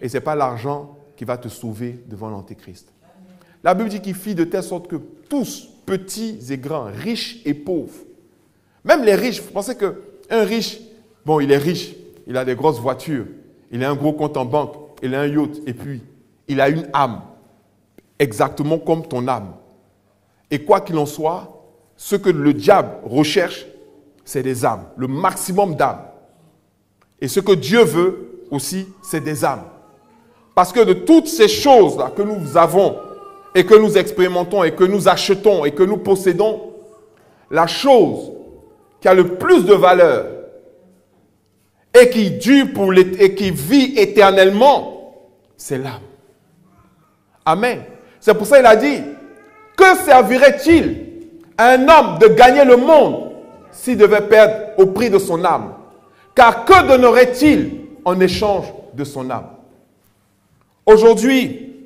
Et ce n'est pas l'argent qui va te sauver devant l'antéchrist. La Bible dit qu'il fit de telle sorte que tous, petits et grands, riches et pauvres, même les riches, vous pensez qu'un riche, bon, il est riche, il a des grosses voitures, il a un gros compte en banque, il a un yacht, et puis il a une âme. exactement comme ton âme. Et quoi qu'il en soit, ce que le diable recherche, c'est des âmes, le maximum d'âmes. Et ce que Dieu veut aussi, c'est des âmes. Parce que de toutes ces choses-là que nous avons et que nous expérimentons et que nous achetons et que nous possédons, la chose qui a le plus de valeur et qui dure et qui vit éternellement, c'est l'âme. Amen. C'est pour ça qu'il a dit, que servirait-il à un homme de gagner le monde s'il devait perdre au prix de son âme? Car que donnerait-il en échange de son âme? Aujourd'hui,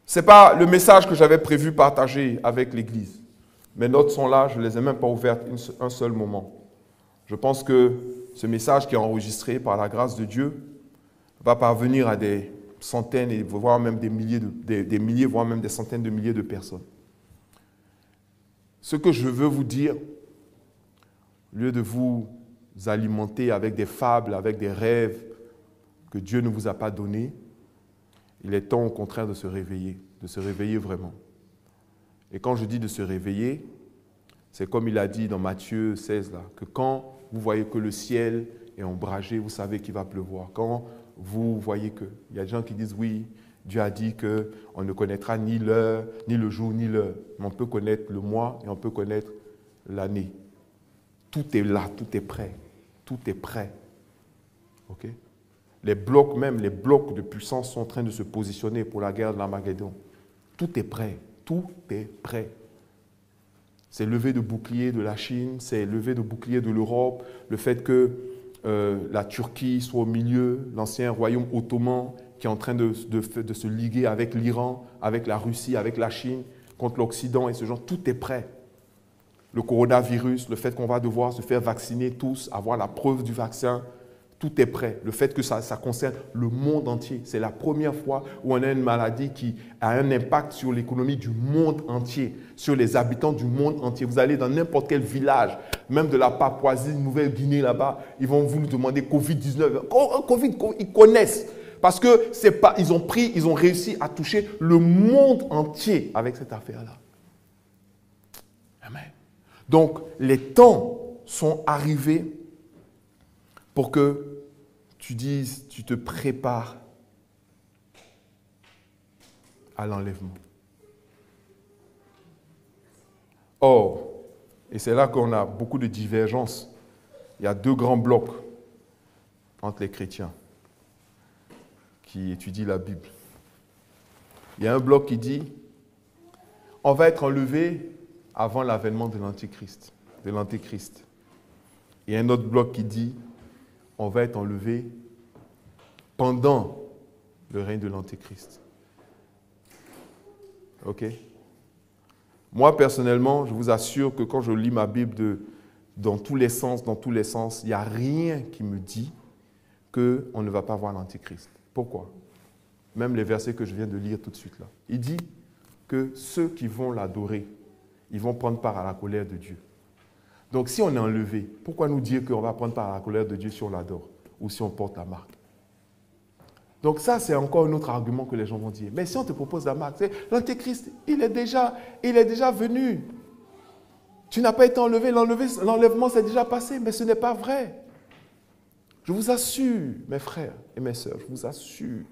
ce n'est pas le message que j'avais prévu partager avec l'Église. Mes notes sont là, je ne les ai même pas ouvertes un seul moment. Je pense que ce message qui est enregistré par la grâce de Dieu va parvenir à des centaines, et voire même des milliers, voire même des centaines de milliers de personnes. Ce que je veux vous dire, au lieu de vous alimenter avec des fables, avec des rêves que Dieu ne vous a pas donnés, il est temps au contraire de se réveiller vraiment. Et quand je dis de se réveiller, c'est comme il a dit dans Matthieu 16, là, que quand vous voyez que le ciel est ombragé, vous savez qu'il va pleuvoir. Quand vous voyez que, il y a des gens qui disent oui, Dieu a dit qu'on ne connaîtra ni l'heure, ni le jour, ni l'heure. Mais on peut connaître le mois et on peut connaître l'année. Tout est là, tout est prêt. Tout est prêt. Ok? Les blocs de puissance sont en train de se positionner pour la guerre de l'Armageddon. Tout est prêt. Tout est prêt. C'est levé de bouclier de la Chine, c'est levé de bouclier de l'Europe, le fait que la Turquie soit au milieu, l'ancien royaume ottoman qui est en train de se liguer avec l'Iran, avec la Russie, avec la Chine, contre l'Occident et ce genre, tout est prêt. Le coronavirus, le fait qu'on va devoir se faire vacciner tous, avoir la preuve du vaccin, tout est prêt. Le fait que ça concerne le monde entier. C'est la première fois où on a une maladie qui a un impact sur l'économie du monde entier, sur les habitants du monde entier. Vous allez dans n'importe quel village, même de la Papouasie, Nouvelle-Guinée là-bas, ils vont vous demander Covid-19. Covid, ils connaissent. Parce que ils ont réussi à toucher le monde entier avec cette affaire-là. Amen. Donc, les temps sont arrivés pour que tu dises, tu te prépares à l'enlèvement. Or, et c'est là qu'on a beaucoup de divergences, il y a deux grands blocs entre les chrétiens qui étudient la Bible. Il y a un bloc qui dit, on va être enlevé avant l'avènement de l'Antéchrist. Et un autre bloc qui dit, on va être enlevé pendant le règne de l'Antéchrist. Ok? Moi, personnellement, je vous assure que quand je lis ma Bible dans tous les sens, il n'y a rien qui me dit qu'on ne va pas voir l'Antéchrist. Pourquoi? Même les versets que je viens de lire tout de suite là. Il dit que ceux qui vont l'adorer, ils vont prendre part à la colère de Dieu. Donc, si on est enlevé, pourquoi nous dire qu'on va prendre part à la colère de Dieu si on l'adore ou si on porte la marque? Donc ça, c'est encore un autre argument que les gens vont dire. Mais si on te propose la marque, l'Antéchrist, il est déjà venu. Tu n'as pas été enlevé, l'enlèvement s'est déjà passé, mais ce n'est pas vrai. Je vous assure, mes frères et mes sœurs, je vous assure,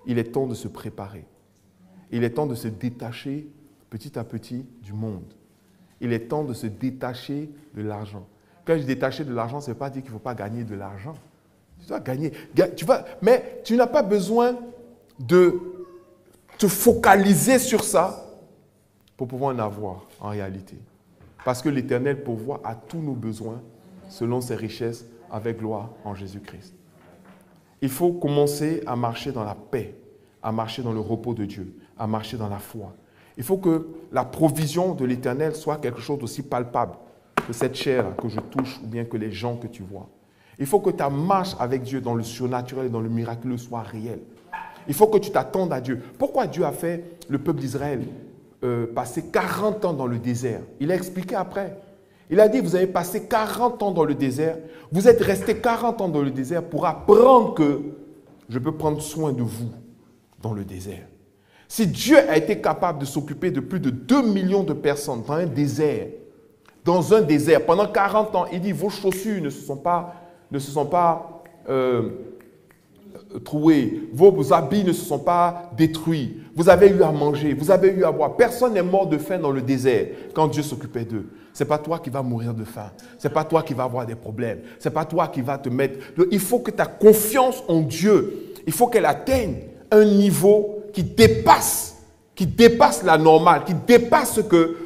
il est temps de se préparer. Il est temps de se détacher petit à petit du monde. Il est temps de se détacher de l'argent. Quand je détache de l'argent, ça ne veut pas dire qu'il ne faut pas gagner de l'argent. Tu dois gagner. Mais tu n'as pas besoin de te focaliser sur ça pour pouvoir en avoir en réalité. Parce que l'Éternel pourvoit à tous nos besoins selon ses richesses avec gloire en Jésus-Christ. Il faut commencer à marcher dans la paix, à marcher dans le repos de Dieu, à marcher dans la foi. Il faut que la provision de l'Éternel soit quelque chose d'aussi palpable que cette chair que je touche ou bien que les gens que tu vois. Il faut que ta marche avec Dieu dans le surnaturel et dans le miraculeux soit réelle. Il faut que tu t'attendes à Dieu. Pourquoi Dieu a fait le peuple d'Israël passer 40 ans dans le désert? Il a expliqué après. Il a dit, vous avez passé 40 ans dans le désert. Vous êtes resté 40 ans dans le désert pour apprendre que je peux prendre soin de vous dans le désert. Si Dieu a été capable de s'occuper de plus de 2 millions de personnes dans un désert, pendant 40 ans, il dit, vos chaussures ne se sont pas trouées, vos habits ne se sont pas détruits, vous avez eu à manger, vous avez eu à boire. Personne n'est mort de faim dans le désert quand Dieu s'occupait d'eux. Ce n'est pas toi qui vas mourir de faim, ce n'est pas toi qui vas avoir des problèmes, ce n'est pas toi qui vas te mettre... Il faut que ta confiance en Dieu, il faut qu'elle atteigne un niveau qui dépasse la normale, qui dépasse ce que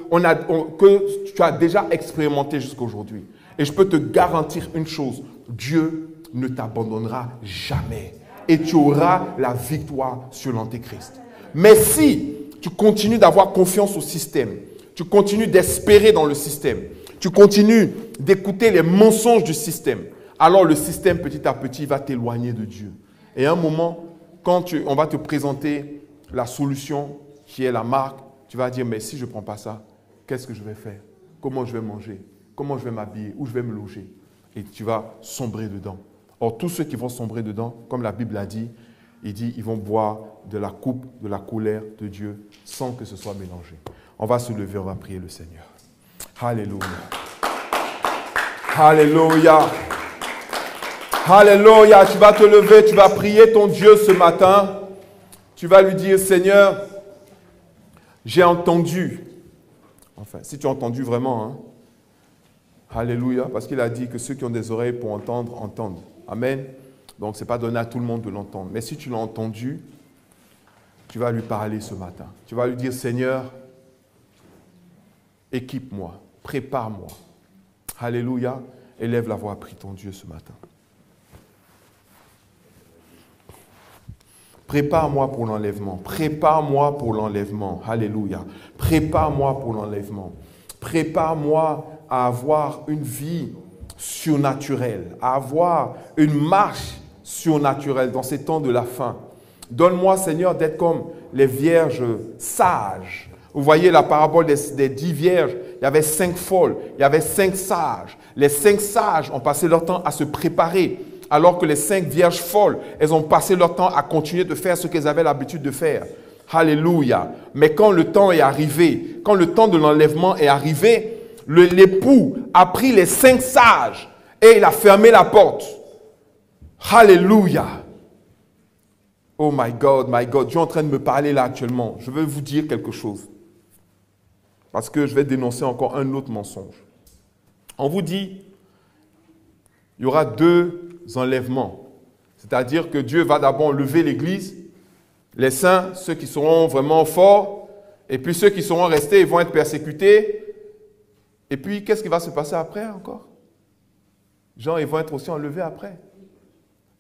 tu as déjà expérimenté jusqu'à aujourd'hui. Et je peux te garantir une chose, Dieu ne t'abandonnera jamais et tu auras la victoire sur l'Antéchrist. Mais si tu continues d'avoir confiance au système, tu continues d'espérer dans le système, tu continues d'écouter les mensonges du système, alors le système petit à petit va t'éloigner de Dieu. Et à un moment, quand on va te présenter la solution qui est la marque, tu vas dire, mais si je ne prends pas ça, qu'est-ce que je vais faire? Comment je vais manger? Comment je vais m'habiller? Où je vais me loger? Et tu vas sombrer dedans. Or, tous ceux qui vont sombrer dedans, comme la Bible a dit, ils vont boire de la coupe de la colère de Dieu sans que ce soit mélangé. On va se lever, on va prier le Seigneur. Alléluia. Alléluia. Alléluia. Tu vas te lever, tu vas prier ton Dieu ce matin. Tu vas lui dire, Seigneur, j'ai entendu. Enfin, si tu as entendu vraiment, hein. Alléluia, parce qu'il a dit que ceux qui ont des oreilles pour entendre, entendent. Amen. Donc, ce n'est pas donné à tout le monde de l'entendre. Mais si tu l'as entendu, tu vas lui parler ce matin. Tu vas lui dire, Seigneur, équipe-moi, prépare-moi. Alléluia. Élève la voix, prie ton Dieu ce matin. Prépare-moi pour l'enlèvement. Prépare-moi pour l'enlèvement. Alléluia. Prépare-moi pour l'enlèvement. Prépare-moi à avoir une vie surnaturelle, à avoir une marche surnaturelle dans ces temps de la fin. Donne-moi, Seigneur, d'être comme les vierges sages. Vous voyez la parabole des 10 vierges. Il y avait 5 folles, il y avait 5 sages. Les 5 sages ont passé leur temps à se préparer. Alors que les 5 vierges folles, elles ont passé leur temps à continuer de faire ce qu'elles avaient l'habitude de faire. Alléluia. Mais quand le temps est arrivé, quand le temps de l'enlèvement est arrivé, l'époux a pris les 5 sages et il a fermé la porte. Alléluia. Oh my God, Dieu est en train de me parler là actuellement. Je vais vous dire quelque chose. Parce que je vais dénoncer encore un autre mensonge. On vous dit, il y aura 2 enlèvements. C'est-à-dire que Dieu va d'abord lever l'Église, les saints, ceux qui seront vraiment forts, et puis ceux qui seront restés, ils vont être persécutés. Et puis, qu'est-ce qui va se passer après encore? Genre, ils vont être aussi enlevés après.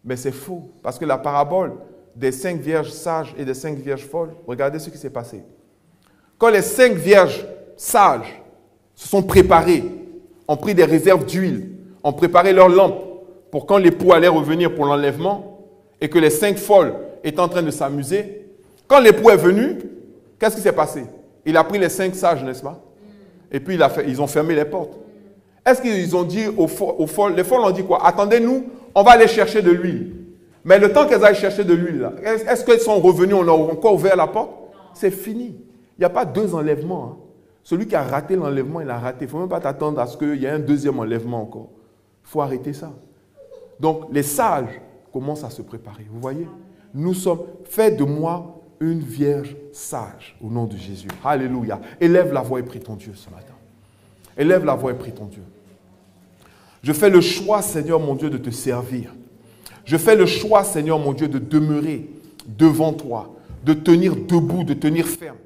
Mais c'est faux, parce que la parabole des 5 vierges sages et des 5 vierges folles, regardez ce qui s'est passé. Quand les 5 vierges sages se sont préparées, ont pris des réserves d'huile, ont préparé leurs lampes, pour quand l'époux allait revenir pour l'enlèvement et que les 5 folles étaient en train de s'amuser, quand l'époux est venu, qu'est-ce qui s'est passé? Il a pris les 5 sages, n'est-ce pas? Et puis ils ont fermé les portes. Est-ce qu'ils ont dit aux folles, les folles ont dit quoi? Attendez-nous, on va aller chercher de l'huile. Mais le temps qu'elles aillent chercher de l'huile, là, est-ce qu'elles sont revenues, on a encore ouvert la porte? C'est fini. Il n'y a pas 2 enlèvements. Hein. Celui qui a raté l'enlèvement, il a raté. Il ne faut même pas t'attendre à ce qu'il y ait un 2e enlèvement encore. Il faut arrêter ça. Donc, les sages commencent à se préparer. Vous voyez? Nous sommes, faites de moi une vierge sage au nom de Jésus. Alléluia. Élève la voix et prie ton Dieu ce matin. Élève la voix et prie ton Dieu. Je fais le choix, Seigneur mon Dieu, de te servir. Je fais le choix, Seigneur mon Dieu, de demeurer devant toi, de tenir debout, de tenir ferme.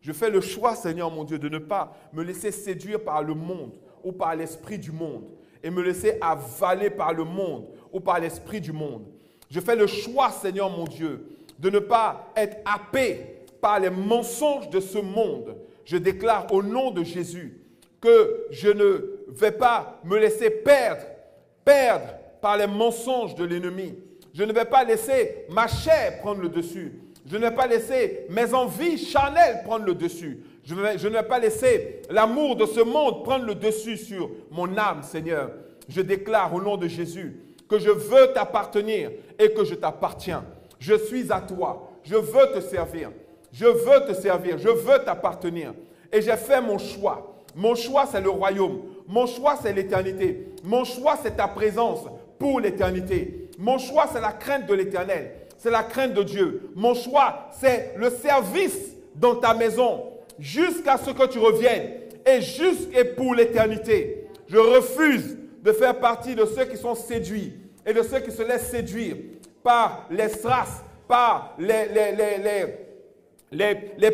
Je fais le choix, Seigneur mon Dieu, de ne pas me laisser séduire par le monde ou par l'esprit du monde et me laisser avaler par le monde ou par l'esprit du monde. Je fais le choix, Seigneur mon Dieu, de ne pas être happé par les mensonges de ce monde. Je déclare au nom de Jésus que je ne vais pas me laisser perdre par les mensonges de l'ennemi. Je ne vais pas laisser ma chair prendre le dessus. Je ne vais pas laisser mes envies charnelles prendre le dessus. Je ne vais pas laisser l'amour de ce monde prendre le dessus sur mon âme, Seigneur. Je déclare au nom de Jésus que je veux t'appartenir et que je t'appartiens. Je suis à toi. Je veux te servir. Je veux te servir, je veux t'appartenir. Et j'ai fait mon choix. Mon choix, c'est le royaume. Mon choix, c'est l'éternité. Mon choix, c'est ta présence pour l'éternité. Mon choix, c'est la crainte de l'éternel. C'est la crainte de Dieu. Mon choix, c'est le service dans ta maison jusqu'à ce que tu reviennes et pour l'éternité. Je refuse de faire partie de ceux qui sont séduits et de ceux qui se laissent séduire par les strass, par les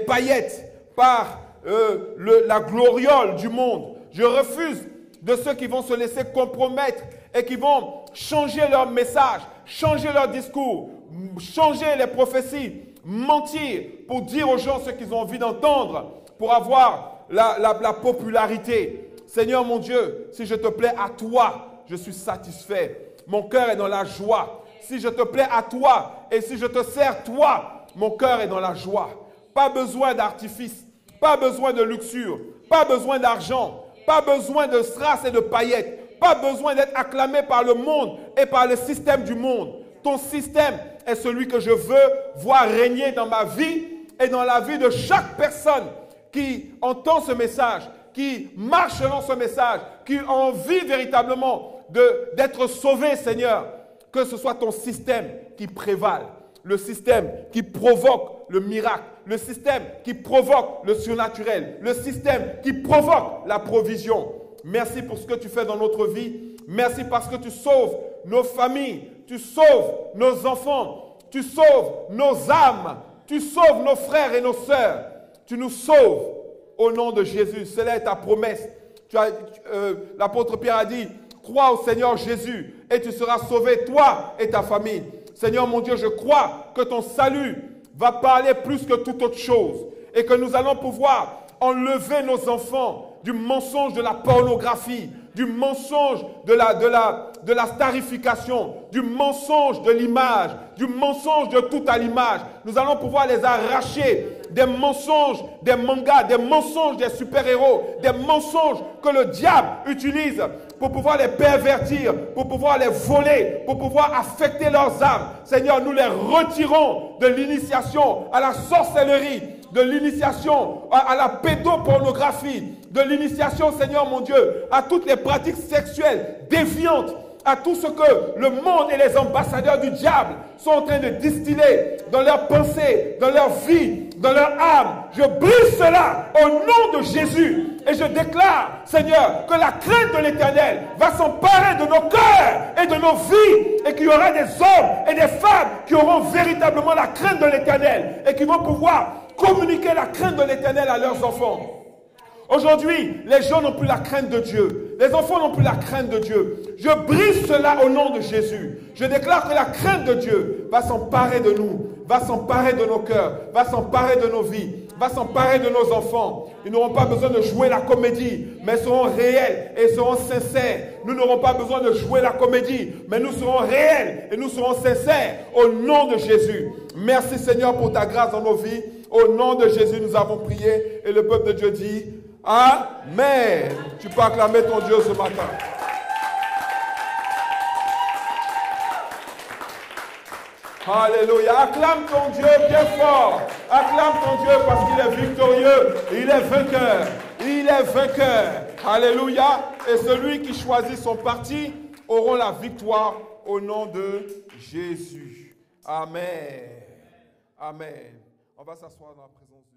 paillettes, par la gloriole du monde. Je refuse de ceux qui vont se laisser compromettre et qui vont changer leur message, changer leur discours, changer les prophéties, mentir pour dire aux gens ce qu'ils ont envie d'entendre, pour avoir la popularité. Seigneur mon Dieu, si je te plais à toi, je suis satisfait. Mon cœur est dans la joie. Si je te plais à toi et si je te sers toi, mon cœur est dans la joie. Pas besoin d'artifice, pas besoin de luxure, pas besoin d'argent, pas besoin de strass et de paillettes, pas besoin d'être acclamé par le monde et par le système du monde. Ton système est celui que je veux voir régner dans ma vie et dans la vie de chaque personne qui entend ce message, qui marche selon ce message, qui a envie véritablement d'être sauvé, Seigneur. Que ce soit ton système qui prévale, le système qui provoque le miracle, le système qui provoque le surnaturel, le système qui provoque la provision. Merci pour ce que tu fais dans notre vie. Merci parce que tu sauves nos familles, tu sauves nos enfants, tu sauves nos âmes, tu sauves nos frères et nos sœurs. Tu nous sauves au nom de Jésus. Cela est ta promesse. L'apôtre Pierre a dit, crois au Seigneur Jésus et tu seras sauvé, toi et ta famille. Seigneur mon Dieu, je crois que ton salut va parler plus que toute autre chose et que nous allons pouvoir enlever nos enfants du mensonge de la pornographie, du mensonge de la starification, du mensonge de l'image, du mensonge de tout à l'image. Nous allons pouvoir les arracher des mensonges, des mangas, des mensonges des super-héros, des mensonges que le diable utilise pour pouvoir les pervertir, pour pouvoir les voler, pour pouvoir affecter leurs âmes. Seigneur, nous les retirons de l'initiation à la sorcellerie, de l'initiation à la pédopornographie, de l'initiation, Seigneur mon Dieu, à toutes les pratiques sexuelles déviantes, à tout ce que le monde et les ambassadeurs du diable sont en train de distiller dans leurs pensées, dans leur vie, dans leur âme. Je brise cela au nom de Jésus. Et je déclare, Seigneur, que la crainte de l'Éternel va s'emparer de nos cœurs et de nos vies. Et qu'il y aura des hommes et des femmes qui auront véritablement la crainte de l'Éternel. Et qui vont pouvoir communiquer la crainte de l'Éternel à leurs enfants. Aujourd'hui, les gens n'ont plus la crainte de Dieu. Les enfants n'ont plus la crainte de Dieu. Je brise cela au nom de Jésus. Je déclare que la crainte de Dieu va s'emparer de nous, va s'emparer de nos cœurs, va s'emparer de nos vies, va s'emparer de nos enfants. Ils n'auront pas besoin de jouer la comédie, mais seront réels et seront sincères. Nous n'aurons pas besoin de jouer la comédie, mais nous serons réels et nous serons sincères au nom de Jésus. Merci Seigneur pour ta grâce dans nos vies. Au nom de Jésus, nous avons prié et le peuple de Dieu dit Amen. Tu peux acclamer ton Dieu ce matin. Alléluia. Acclame ton Dieu bien fort. Acclame ton Dieu parce qu'il est victorieux. Il est vainqueur. Il est vainqueur. Alléluia. Et celui qui choisit son parti aura la victoire au nom de Jésus. Amen. Amen. On va s'asseoir dans la présence de Dieu.